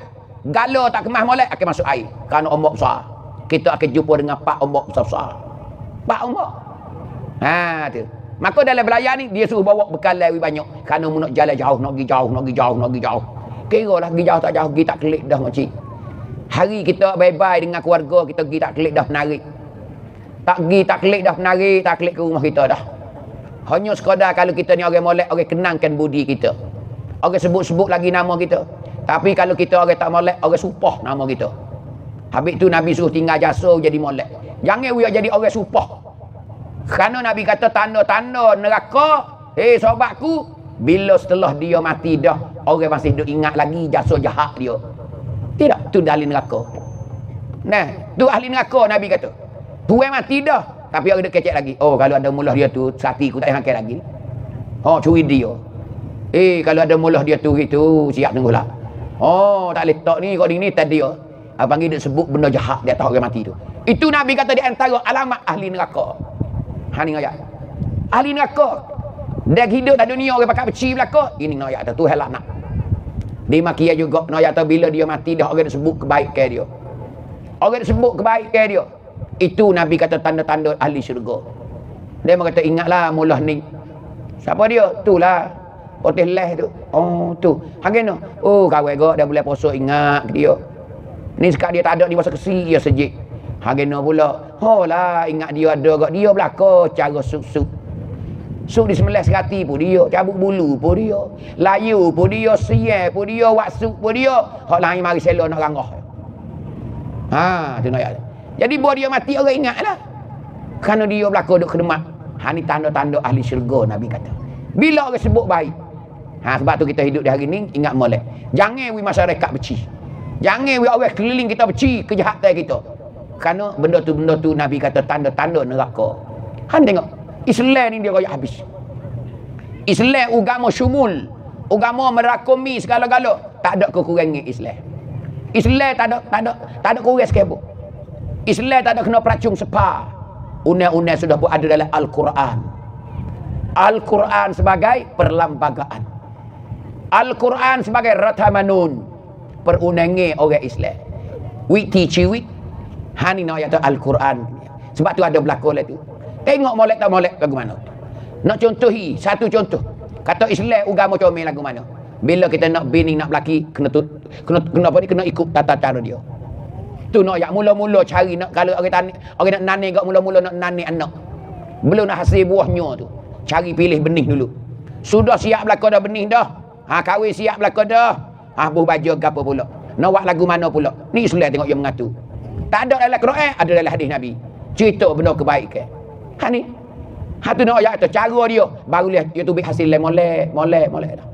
galo tak kemas molek akan masuk air. Kerana ombak besar. Kita akan jumpa dengan pak ombak besar-besar. Pak ombak. Tu. Maka dalam belayar ni dia suruh bawa bekal lebih banyak. Kerana mu nak jalan jauh, nak pergi jauh. Kira lah pergi jauh tak jauh, pergi tak kelik dah makcik. Hari kita bye-bye dengan keluarga, kita pergi tak kelik dah penarik. Tak pergi tak kelik dah penarik, tak kelik ke rumah kita dah. Hanya sekadar kalau kita ni orang molek, orang kenangkan budi kita. Orang sebut-sebut lagi nama kita. Tapi kalau kita orang tak molek, orang supah nama kita. Habis tu Nabi suruh tinggal jasa jadi molek. Jangan we jadi orang supah. Kerana Nabi kata tanda-tanda neraka, sahabatku, bila setelah dia mati dah, orang masih duk ingat lagi jasa jahat dia. Tidak, tu ahli neraka. Nah, tu ahli neraka Nabi kata. Tuan mati dah, tapi orang duk kecek lagi. Oh, kalau ada mulah dia tu, sati aku tak angkat lagi. Oh, curi dia. Kalau ada mulah dia tu gitu, siap tunggulah. Oh, tak boleh tok ni, kau ni tadi dia. Abang dia sebut benda jahat di atas orang mati tu. Itu Nabi kata di antara alamat ahli neraka. Ni ayat. Ahli neraka. Dia hidup dalam dunia orang pakai beci belaka. Ini ayat tu Tuhan laknat. Dia maki juga ayat tu bila dia mati dah orang sebut kebaikan dia. Orang sebut kebaikan dia. Itu Nabi kata tanda-tanda ahli syurga. Dia kata ingatlah mulah ni. Siapa dia? Itulah. Hotel leh tu. Oh tu. Hangin tu. Oh kawan gak dah boleh puasa ingat dia. Ni sekat dia tak ada di masa kesi dia sejik. Hangin pula. Oh lah ingat dia ada gak dia belaka cara suk-suk. Suk di sebelah serati pun dia, cabut bulu pun dia, layu pun dia, sial pun dia, waksuk pun dia. Hak lain mari selo nak ranggah. Tu nak ayat. Jadi buat dia mati orang ingatlah. Kerana dia belaka duk khidmat. Ni tanda-tanda ahli syurga Nabi kata. Bila orang sebut baik. Sebab tu kita hidup di hari ni ingat molek. Jangan we masyarakat beci. Jangan we orang keliling kita beci kejahatan kita. Kerana benda tu Nabi kata tanda-tanda neraka. Tengok. Islam ni dia royak habis. Islam agama syumul. Agama merakumi segala-gala. Tak ada kekurangan Islam. Islam tak ada kurang sekebo. Islam tak ada kena peracung sepa. Undang-undang sudah pun ada dalam Al-Quran. Al-Quran sebagai perlambagaan. Al-Quran sebagai ratamanun. Perundangan orang Islam. We teach you it. Ni ayat Al-Quran. Sebab tu ada berlaku lah tu. Tengok molek tak molek lagu mana. Nak contohi satu contoh. Kata Islam agama comel lagu mana. Bila kita nak bini nak belaki kena apa ni, kena ikut tata cara dia. Tu nak yak mula-mula cari nak, kalau orang nak nani gak mula-mula nak nani anak. Belum nak hasil buahnya tu. Cari pilih benih dulu. Sudah siap belaka dah benih dah. Kahwin siap belaka dah. Buh baju gapo pula. Nak buat lagu mana pula. Ni Islam tengok yang mengatu. Tak ada dalam Quran, ada dalam hadis Nabi. Cerita benda kebaikan. Ni. Tu nak ayat tu cara dia. Baru lihat dia tu bik hasil molek dah.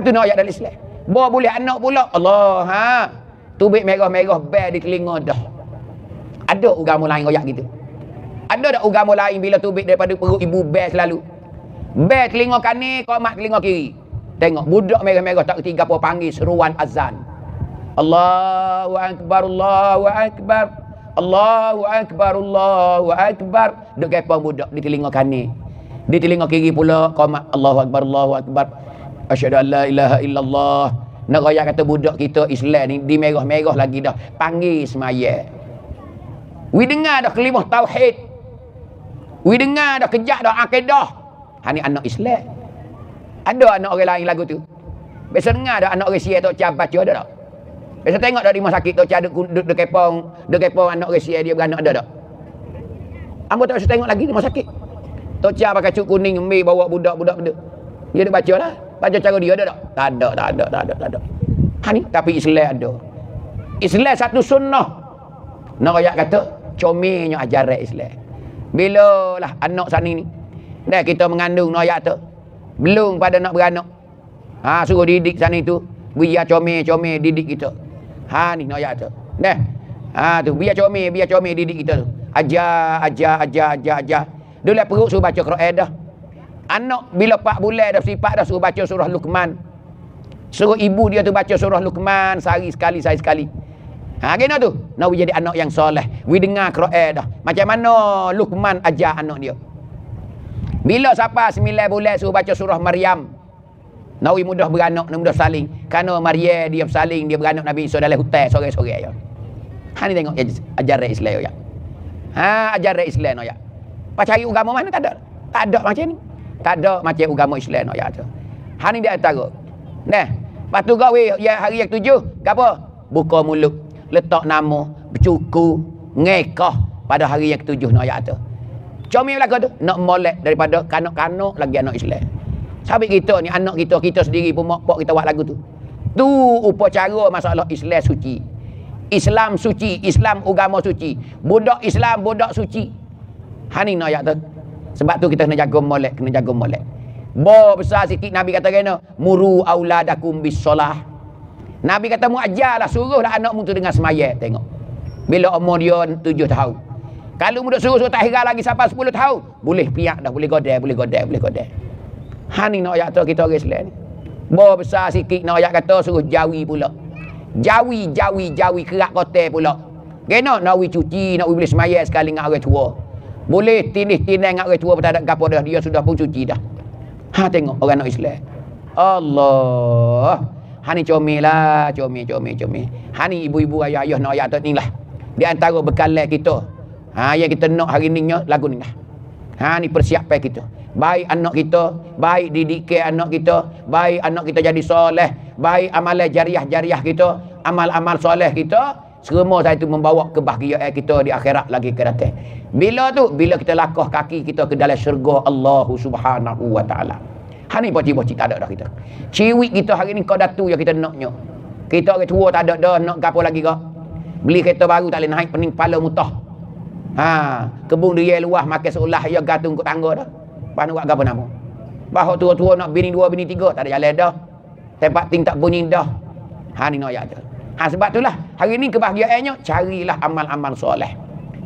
Tu nak ayat dalam Islam. Bawa boleh anak pula. Allah, tubik merah-merah bel di telinga dah. Ada agama lain royak gitu. Ada tak agama lain bila tubik daripada perut ibu bel selalu? Bel telinga kanan, komat telinga kiri. Tengok budak merah-merah tak ketiga apa panggil seruan azan. Allahu akbar, Allahu akbar. Allahu akbar, Allahu akbar. Duk gepang budak di telinga kanan. Di telinga kiri pula komat Allahu akbar, Allahu akbar. Asyhadu an la ilaha illallah. Nak royak kata budak kita Islam ni di merah-merah lagi dah panggil semaya. We dengar dah kalimah tauhid. We dengar dah kejak dah akidah. Ni anak Islam. Ada anak orang lain lagu tu. Biasa dengar dah anak orang Sia tok Ca baca ada tak? Biasa tengok dah di rumah sakit tok Ca duk kepong anak orang Sia dia beranak ada tak? Ambo tak biasa tengok lagi di rumah sakit. Tok Ca pakai cuk kuning ambil bawa budak-budak benda. Dia duk baca lah. Baca cara dia ada tak? Tak ada. Ni tapi Islam ada. Islam satu sunnah. Nak royak kata comelnya ajaran Islam. Bila lah anak sana ni. Dah kita mengandung nak royak tu. Belum pada nak beranak. Suruh didik sana itu. Biar comel didik kita. Ni nak royak tu. Dah. Tu biar comel didik kita tu. Ajar. Dulu perut suruh baca Quran dah. Anak bila 4 bulan dah sifat dah suruh baca surah Luqman. Suruh ibu dia tu baca surah Luqman sehari sekali. Gini tu. Nak jadi anak yang soleh. We dengar Quran dah. Macam mana Luqman ajar anak dia. Bila sampai 9 bulan suruh baca surah Maryam. Nawi mudah beranak, mudah saling. Kerana Maryam dia bersaling, dia beranak Nabi Isa dalam hutan sore-sore ya. Ni tengok ajaran Islam ya. Ajaran Islam ya. Pak cari agama mana tak ada. Tak ada macam ni. Tak ada macam agama Islam ya tu. Ni dia antara. Nah, lepas tu gawe ya hari yang 7, gapo? Buka mulut, letak nama, bercukur, ngekah pada hari yang 7 nak ayat tu. Comel belaka tu nak molek daripada kanak-kanak lagi anak Islam. Sabit kita ni anak kita sendiri pun mak pak kita buat lagu tu. Tu upacara masalah Islam suci. Islam suci, Islam agama suci. Budak Islam, budak suci. Hani nak ayat tu. Sebab tu kita kena jaga molek, kena jaga molek. Bo besar sikit Nabi kata kena muru auladakum bis solah. Nabi kata mu ajarlah, suruhlah anakmu tu dengan semaya. Tengok. Bila umur dia 7 tahun. Kalau mu dak suruh tak hira lagi sampai 10 tahun, boleh piak dah, boleh godel, boleh godel, boleh godel. Hani nak ayat tu kita orang Islam ni. Bo besar sikit nak ayat kata suruh jawi pula. Jawi kerak kote pula. Kena nak cuci, nak beli semaya sekali dengan orang tua. Boleh tinis-tinis dengan orang tua pun tak ada gapo dah, dia sudah pun cuci dah. Ha tengok orang nak Islam. Allah. Ha ni comel lah, comel. Ha ni ibu-ibu ayah-ayah nak ayat tu ni lah. Di antara bekalan kita. Ha yang kita nak hari ni lagu ni lah. Ha ni persiapan kita. Baik anak kita, baik didikan anak kita, baik anak kita jadi soleh, baik amalan jariah kita, amal-amal soleh kita, semua saya itu membawa kebahagiaan kita di akhirat lagi ke datang. Bila tu? Bila kita lakah kaki kita ke dalam syurga Allah Subhanahu wa taala. Ha ni poci-poci tak ada dah kita. Ciwik kita hari ni kau datu yang kita naknya. Kita orang tua tak ada dah nak gapo lagi kau. Beli kereta baru tak boleh naik pening kepala mutah. Ha, kebun dia luah makan seolah ya gantung kat tangga dah. Panu buat gapo nama. Bahawa tua-tua nak bini 2 bini 3 tak ada jalan dah. Tempat ting tak bunyi dah. Ha ni nak ayat tu. Ha sebab itulah hari ni kebahagiaannya carilah amal-amal soleh.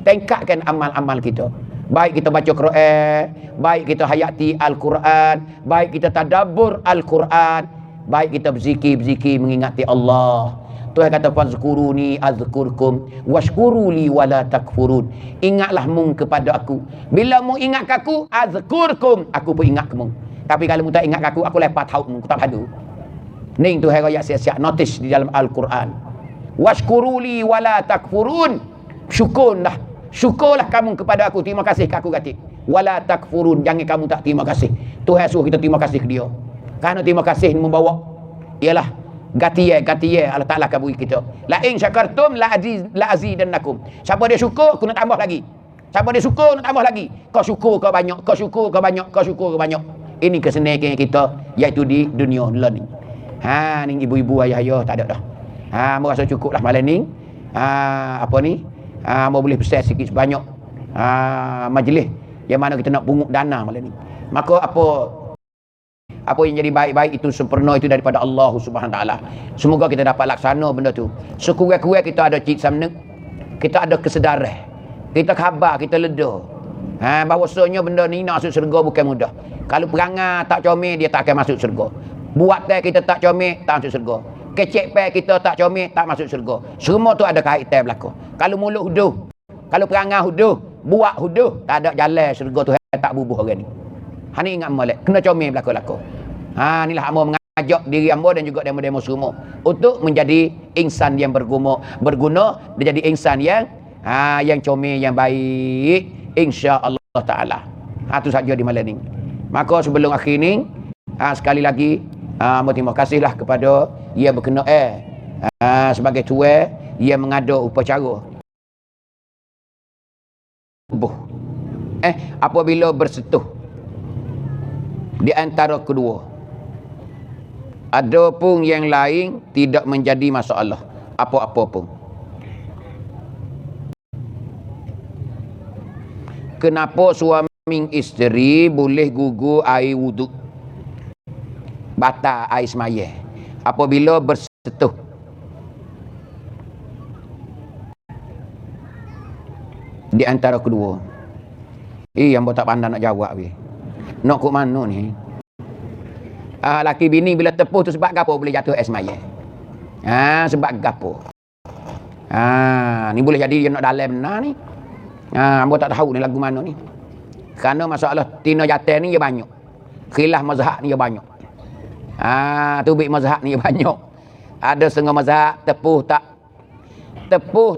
Tingkatkan amal-amal kita. Baik kita baca Quran, baik kita hayati Al-Quran, baik kita tadabbur Al-Quran, baik kita berzikir mengingati Allah. Tuhan kata fazkuruni azkurkum washkuruli wala takfurun. Ingatlah mung kepada aku. Bila mu ingat aku, azkurkum, aku pun ingat kamu. Tapi kalau mu tak ingat aku lepas tahu mu, aku tak padu. Ning tu hari siap-siap notis di dalam Al-Quran. Washkuruli wala takfurun. Syukurlah kamu kepada aku. Terima kasih ke aku kata. Wala takfurun. Jangan kamu tak terima kasih. Tuhan suruh kita terima kasih ke dia. Kerana terima kasih membawa ialah gatiye Allah Taala kabui kita. La in syakartum la azidannakum. Siapa dia syukur aku nak tambah lagi. Siapa dia syukur nak tambah lagi. Kau syukur kau banyak, kau syukur kau banyak, kau syukur kau banyak. Ini kesenangan kita iaitu di dunia ni. Ha ni ibu-ibu ayah-ayah tak ada dah. Ha merasa cukuplah malam ni. Apa ni? Mau boleh besar sikit sebanyak majlis yang mana kita nak pungut dana malam ni. Maka apa yang jadi baik-baik itu sempurna itu daripada Allah Subhanahu taala. Semoga kita dapat laksana benda tu. Sekurang-kurang kita ada cik samnek, kita ada kesedaran, kita khabar, kita leda. Bahawasanya benda ni nak masuk syurga bukan mudah. Kalau perangai tak comel dia tak akan masuk syurga. Buat kita tak comel tak masuk syurga. Kecek pe kita tak comel tak masuk syurga. Semua tu ada kaitan berlaku. Kalau mulut huduh, kalau perangai huduh, buat huduh, tak ada jalan syurga tu tak bubuh orang ni. Hani ingat molek, kena comel berlaku-laku. Inilah hamba mengajak diri hamba dan juga demo-demo semua untuk menjadi insan yang berguna, menjadi insan yang comel, yang baik, insya-Allah taala. Itu saja di malam ni. Maka sebelum akhir ni, sekali lagi terima kasihlah kepada ia berkenaan sebagai tuan ia mengada upacara. Apabila bersetuh di antara kedua, ada pun yang lain tidak menjadi masalah apa-apa pun. Kenapa suami isteri boleh gugur air wuduk, batal air semaya apabila bersetuh? Di antara kedua. Yang tak pandai nak jawab we. Nak kok mana ni? Laki bini bila tepuh tu sebab gapo boleh jatuh air semaya? Sebab gapo? Ni boleh jadi dia nak dalam benar ni. Hamba tak tahu ni lagu mana ni. Kerana masalah tina jatuh ni dia banyak. Khilaf mazhab ni dia banyak. Tubik mazhab ni dia banyak. Ada setengah mazhab tepuh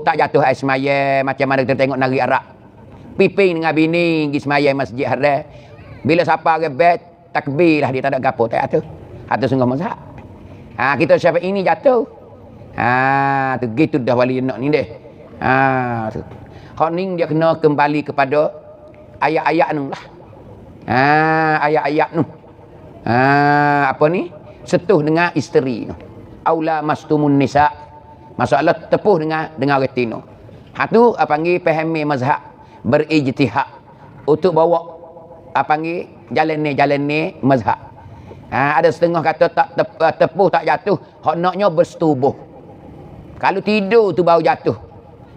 tak jatuh air semaya, macam mana kita tengok nari Arab. Piping dengan bini pergi semaya Masjid Haram. Bila siapa rebet takbir lah, dia tak ada gapo tak jatuh. Atau setengah mazhab. Kita siapa ini jatuh. Tu gitu dah wali nak ni deh. Tu. Hak ni dia kena kembali kepada ayat-ayat nu lah. Ayat-ayat nu. Apa ni? Setuh dengan isteri nu. aula mastumun nisa. Masalah tepuh dengan retina. Tu panggil pahami mazhab berijtihad untuk bawa panggil jalan ni mazhab. Ada setengah kata tak tepuh tak jatuh, hak naknya bersetubuh. Kalau tidur tu baru jatuh.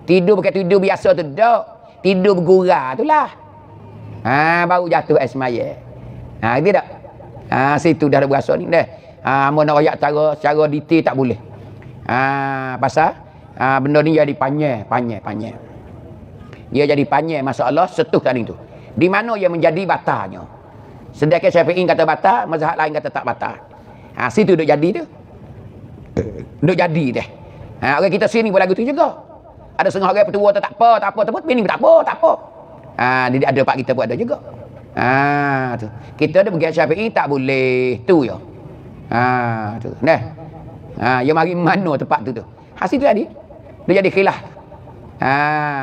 Tidur bukan tidur biasa tu dak. Tidur bergurau itulah. Baru jatuh esmaya. Gitu tak? Situ dah ada berasa ni dah. Mun nak royak cara detail tak boleh. Pasal benda ni jadi panjang. Dia jadi panjang masalah setuh tadi tu. Di mana ia menjadi batalnya. Sedangkan Syafi'i kata batal, mazhab lain kata tak batal. Situ duk jadi tu. Duk jadi dah. Orang kita sini pun lagu tu juga. Ada setengah orang petua tak apa, bini tak apa. Dia ada pak kita pun ada juga. Tu. Kita ada pergi Syafi'i tak boleh tu ya. Tu. Nah. Dia mari mana tempat tu. Hasil tu tadi. Dia jadi khilaf.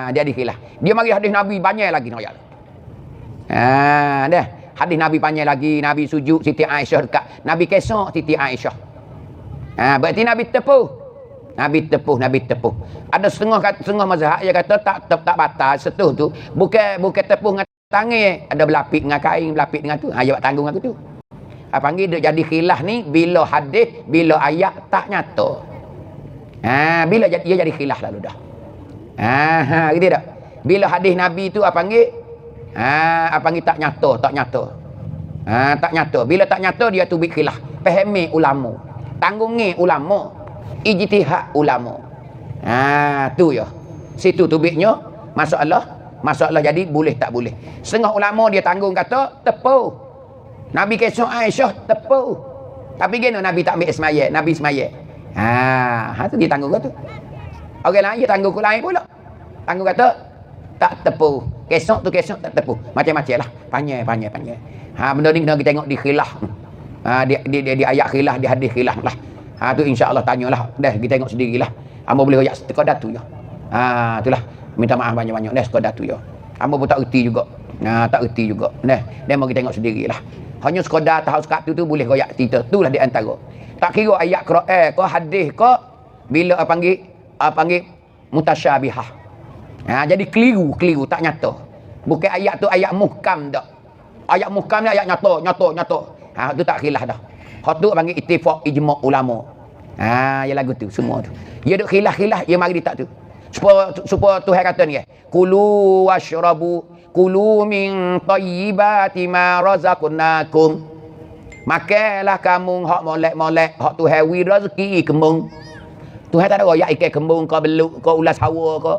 Dia jadi khilaf. Dia mari hadis Nabi banyak lagi nak ayat. Dah. Hadis Nabi panjang lagi, Nabi sujud Siti Aisyah dekat. Nabi kesok Siti Aisyah. Berarti Nabi tepuh. Nabi tepuh. Ada setengah mazhab yang kata tak batal setuh tu. Bukan tepuh dengan tangan, ada berlapik dengan kain, berlapik dengan tu. Dia buat tanggung aku tu. Panggil dia jadi khilaf ni bila hadis, bila ayat tak nyata. Bila dia jadi khilaf lalu dah. Gitu tak? Bila hadis Nabi tu panggil panggil tak nyata. Tak nyata. Bila tak nyata dia tu bik khilaf. Fahami ulama. Tanggungi ulama. Ijtihad ulama. Tu ya. Situ tu biknya masalah jadi boleh tak boleh. Setengah ulama dia tanggung kata tepuh. Nabi kesok Aisyah tepuh. Tapi geno Nabi tak ambil semaya, Nabi semaya. Tu dia tanggung tu. Orang lain dia tanggung ke lain pula. Tanggung kata tak tepuh. Kesok tak tepuh. Macam-macam lah. Panjang. Benda ni kena kita tengok di khilaf. Di ayat khilaf, di hadis khilaf lah. Tu insya-Allah tanyalah. Dah kita tengok sendirilah. Hamba boleh royak sekadar tu ya. Itulah. Minta maaf banyak-banyak dah sekadar tu ya. Hamba pun tak erti juga. Tak erti juga. Dah mau kita tengok sendirilah. Hanya sekadar tahu sekat tu boleh royak cerita. Itulah di antara. Tak kira ayat Quran ke hadis ke bila panggil mutasyabihah. Jadi keliru tak nyata. Bukan ayat tu ayat muhkam dak. Ayat muhkam ni ayat nyata. Tu tak khilaf dah. Hak tu panggil ittifaq ijma' ulama. Ya lagu tu semua tu. Dia duk khilaf dia mari tak tu. Supaya Tuhan kata ni kulu washrabu kulu min thayyibati ma razaqnakum. Makanlah kamu hak molek hak Tuhan wi rezeki kembung. Tuhan tak ada royak ikan kembung ke beluk ke ulas hawa ke.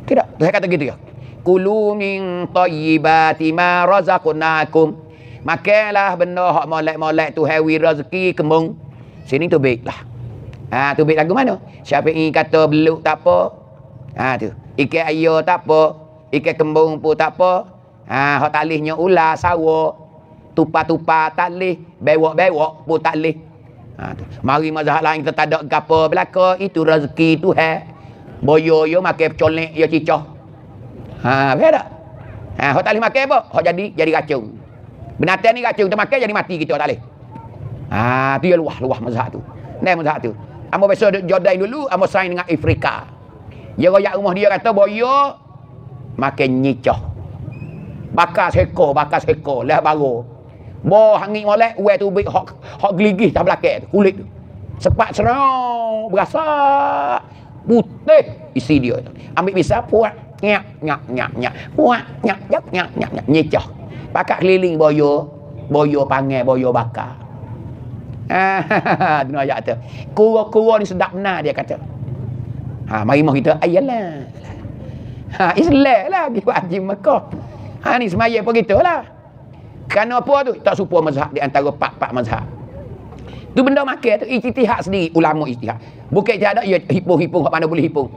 Tidak, Tuhan kata gitu ya. Kulu min thayyibati ma razaqnakum. Makanlah benda hak molek-molek Tuhan wi rezeki kembung. Sini tu baiklah. Tu baik lagu mana? Syafi'i kata beluk tak apa. Tu. Ikan air tak apa. Ikan kembung pun tak apa. Hak talihnya ular, sawa. Tupa-tupa tak leh. Bewok-bewok pun tak leh. Tu. Mari mazhab lain kita tak ada apa belaka. Itu rezeki Tuhan. Boyo yo makan colek yo cicah. Betul tak? Hak talih makan apa? Hak jadi racun. Binatang ni racun kita makan jadi mati kita tak leh. Tu ya luah mazhab tu. Mazhab tu. Amo besok Jordan dulu, amo sign dengan Afrika. Dia royak rumah dia kata boyo makan nyicah. Bakar seko lah baru. Bo hangit molek we tu bik hok geligih tak belakang tu, kulit tu. Sepak serau berasa putih isi dia tu. Ambil bisa puak nyak. Puak nyak nyicah. Pakak keliling boyo panggil boyo bakar. Tengok ayat tu. Kura-kura ni sedap benar dia kata. Mari mau kita ayalah. Islam lah pergi buat haji Mekah. Ni semaya pun gitulah. Kerana apa tu? Tak serupa mazhab di antara pak mazhab. Tu benda makan tu ijtihad sendiri, ulama ijtihad. Bukan ijtihad ya hipung hak mana boleh hipung.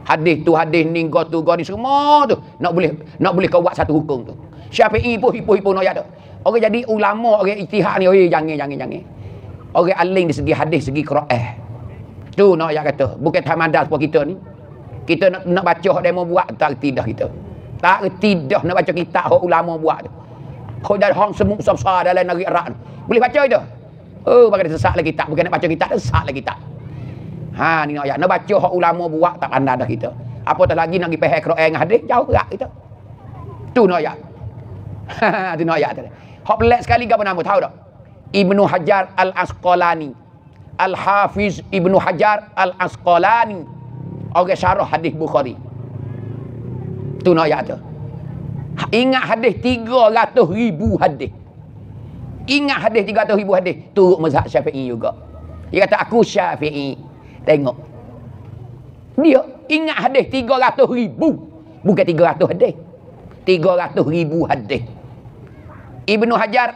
Hadis ni go ni semua tu nak boleh kau buat satu hukum tu. Syafi'i pun hipung nak ada. Orang jadi ulama orang ijtihad ni jangan. Orang alim di segi hadis, segi Quran. Tu nak ayat kata, bukan hamadah seperti kita ni. Kita nak baca hak demo buat tak reti dah kita. Tak reti dah nak baca kitab hak ulama buat tu. Kau dah hang semuk besar dalam negeri Arab. Boleh baca itu? Oh, bagi sesat lagi tak, bukan nak baca kitab, sesat lagi tak. Ha, ni nak ayat. Nak baca hak ulama buat tak pandai dah kita. Apa tak lagi nak pergi faham Quran dengan hadis, jauh berat kita. Tu nak ayat. Ha, tu nak ayat tu. Hak pelik sekali apa nama tahu tak? Ibnu Hajar Al-Asqalani. Al-Hafiz Ibnu Hajar Al-Asqalani. Orang syarah hadis Bukhari. Tu nak ayat tu. Ingat hadis 300,000 hadis. Ingat hadis 300,000 hadis. Turut mazhab Syafi'i juga. Dia kata aku Syafi'i. Tengok. Dia ingat hadis 300,000. Bukan 300 hadis. 300,000 hadis. Ibnu Hajar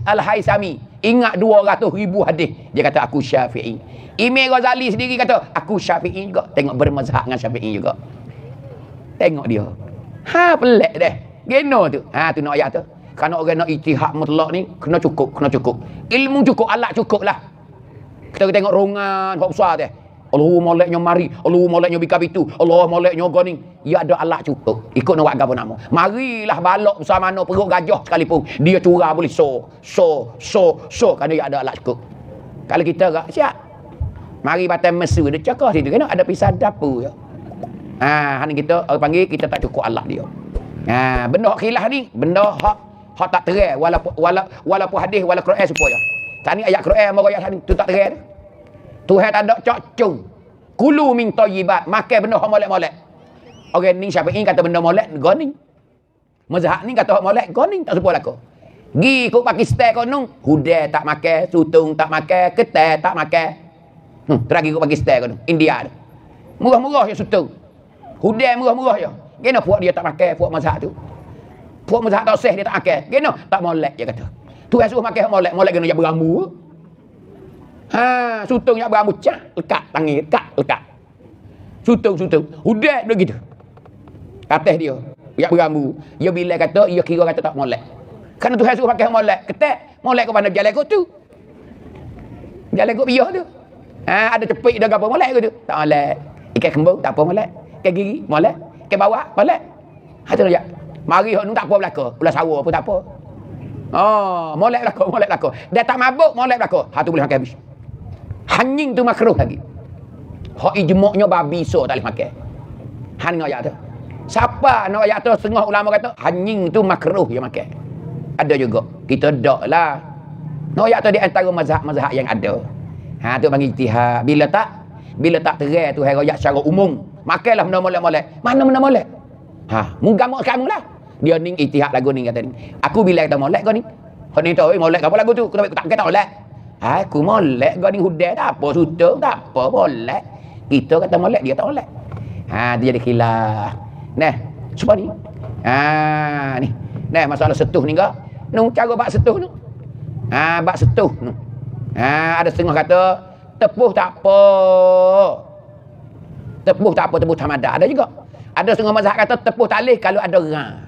Al-Haisami ingat 200,000 hadis. Dia kata aku Syafi'i. Imam Ghazali sendiri kata aku Syafi'i juga. Tengok bermazhab dengan Syafi'i juga. Tengok dia. Ha, pelik deh. Geno tu. Ha, tu nak ayat tu. Kerana orang nak ijtihad mutlak ni kena cukup. Ilmu cukup, alat cukup lah. Kita tengok rongan hak besar dia. Allah moleknya mari, Allah moleknya bika bitu, Allah moleknya goni. Ya ada alat cukup. Ikut nak buat apa nama. Marilah balok besar mana perut gajah sekalipun. Dia curah boleh so. Kerana dia ada alat cukup. Kalau kita tak siap. Mari batal mesu dia cakap situ. Kena ada pisah dapur ya. Ha, ni kita orang panggil kita tak cukup alat dia. Ha, benda hak khilaf ni, benda hak tak terang walaupun hadis walaupun Quran supaya. Tadi ayat Quran mau ayat tadi tu tak terang. Tuhan tak ada cocong. Kulu min thayyibat, makan benda hak molek-molek. Orang ni Syafi'i kata benda molek goni. Mazhab ni kata hak molek goni tak sepo laku. Gi ke Pakistan kono, hudai tak makan, sutung tak makan, ketai tak makan. Teragi ke Pakistan kono, India. Murah-murah ya sutung. Hudai murah-murah ya. Kena puak dia tak makan, puak mazhab tu. Puak mazhab tak sah dia tak makan. Kena tak molek dia kata. Tuhan suruh makan molek kena jak berambu. Ha, sutung jak berambu cak, lekat tangi, lekat. Sutung. Hudai dia gitu. Atas dia, jak berambu. Dia bila kata, dia kira kata tak molek. Kerana Tuhan suruh pakai molek, ketek, molek ke mana berjalan kot tu. Jalan kot biar tu. Ha, ada cepik dah gapo molek kot tu. Tak molek. Ikan kembung tak apa molek. Ikan gigi molek. Ikan bawah molek. Ha tu dia. Mari hok nu tak apa belaka. Ulah sawa pun tak apa. Oh, molek belaka. Dah tak mabuk molek belaka. Ha tu boleh makan habis. Hanying tu makruh lagi. Hak ijma'nya babi so tak boleh makan. Han nak ayat tu. Siapa nak ayat tu setengah ulama kata hanying tu makruh dia makan. Ada juga. Kita dak lah. Nak ayat tu di antara mazhab-mazhab yang ada. Ha tu panggil ijtihad. Bila tak terang tu hai ayat secara umum. Makanlah benda molek-molek. Mana benda molek? Ha, munggamak kamu lah. Dia ning ijtihad lagu ni kata ni. Aku bila kata molek kau ni. Kau ni tahu molek apa lagu tu? Aku tak kata molek. Aku molek kau ni hudai tak apa, sutung tak apa, molek. Kita kata molek, dia tak molek. Ha, dia jadi khilaf. Nah, cuba ni. Ha, ni. Nah, masalah setuh ni kau. Nu cara bak setuh nu. Ha, bak setuh nu. Ha, ada setengah kata tepuh tak apa. Tepuh tamada. Ada juga. Ada setengah mazhab kata tepuh tak leh kalau ada orang.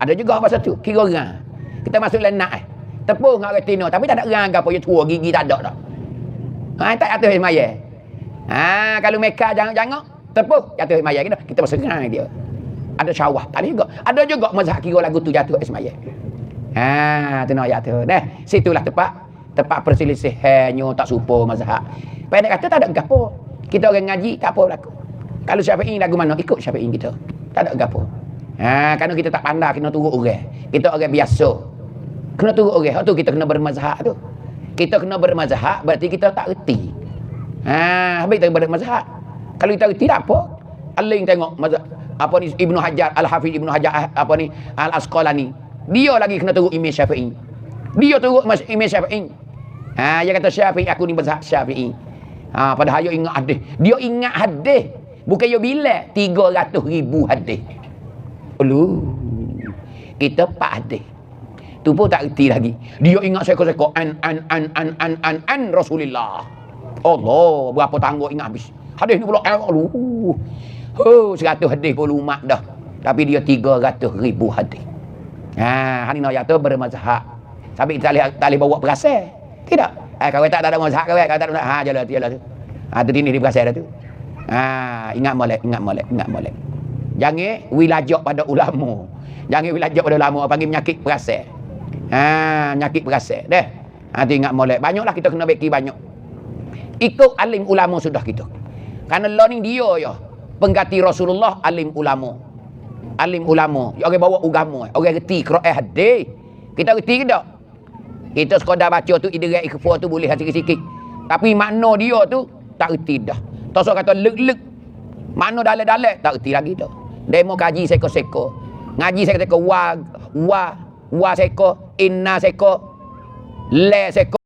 Ada juga bahasa tu, kira orang. Kita masuk lenak tepuh dengan retina tapi tak ada orang ke apa dia tua gigi tak ada dah. Ha, tak jatuh maya. Ha, kalau mereka jangan tepuh jatuh maya kita masuk orang dia. Ada syawah tak juga. Ada juga mazhab kira lagu tu jatuh maya. Ha, tu nak ayat tu. Nah, situlah tempat perselisihannya tak serupa mazhab. Pendek kata tak ada gapo. Kita orang ngaji tak apa berlaku. Kalau Syafi'i lagu mana ikut Syafi'i kita. Tak ada gapo. Ha, kerana kita tak pandai kena turut orang. Kita orang biasa. Kena turut orang. Hak tu kita kena bermazhab tu. Kita kena bermazhab berarti kita tak reti. Ha, habis kita bermazhab. Kalau kita reti tak apa. Aling tengok mazhab apa ni Ibnu Hajar Al-Hafiz Ibnu Hajar apa ni Al-Asqalani. Dia lagi kena turut Imam Syafi'i. Dia turut Imam Syafi'i. Ha, dia kata Syafi'i aku ni mazhab Syafi'i. Ha, padahal dia ingat hadis. Dia ingat hadis. Bukan dia bila 300,000 hadis. Ulu. Kita 4 hadis. Tu pun tak reti lagi. Dia ingat seko-seko an Rasulullah. Allah, berapa tangguh ingat habis. Hadis ni pula Allah. 100 hadis pun umat dah. Tapi dia 300,000 hadis. Ha, hari ni ayat tu bermazhab. Sampai tak boleh bawa perasaan. Tidak. Kalau tak ada mazhab kalau tak ada ha jalan tu. Ha tu ini di perasaan dah tu. Ha, ingat molek. Jangan wilajak pada ulama. Jangan wilajak pada ulama panggil penyakit perasaan. Ha, penyakit perasaan. Dah. Ha, tu ingat molek. Banyaklah kita kena beki banyak. Ikut alim ulama sudah kita. Karena Allah ni dia ya. Pengganti Rasulullah alim ulama. Alim ulama. Orang bawa agama. Orang reti Quran hadis. Kita reti ke tak? Kita sekadar baca tu idrak ikhfa tu boleh sikit-sikit. Tapi makna dia tu tak reti dah. Tak kata lek-lek. Makna dalam-dalam tak reti lagi tu. Demo kaji seko-seko. Ngaji seko-seko wa seko, inna seko, le seko.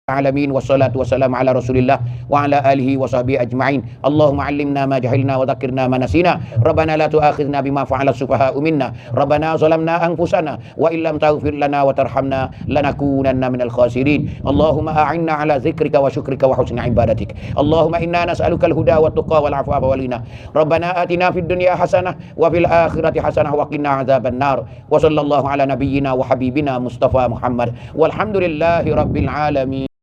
العالمين والصلاة والسلام على رسول الله وعلى آله وصحبه أجمعين اللهم علمنا ما جهلنا وذكرنا ما نسينا ربنا لا تؤاخذنا بما فعل السفهاء منا ربنا ظلمنا أنفسنا وإن لم تغفر لنا وترحمنا لنكونن من الخاسرين اللهم أعنا على ذكرك وشكرك وحسن عبادتك اللهم إنا نسألك الهدى والتقى والعفاف والغنى ربنا آتنا في الدنيا حسنة وفي الآخرة حسنة وقنا عذاب النار وصلى الله على نبينا وحبيبنا مصطفى محمد والحمد لله رب العالمين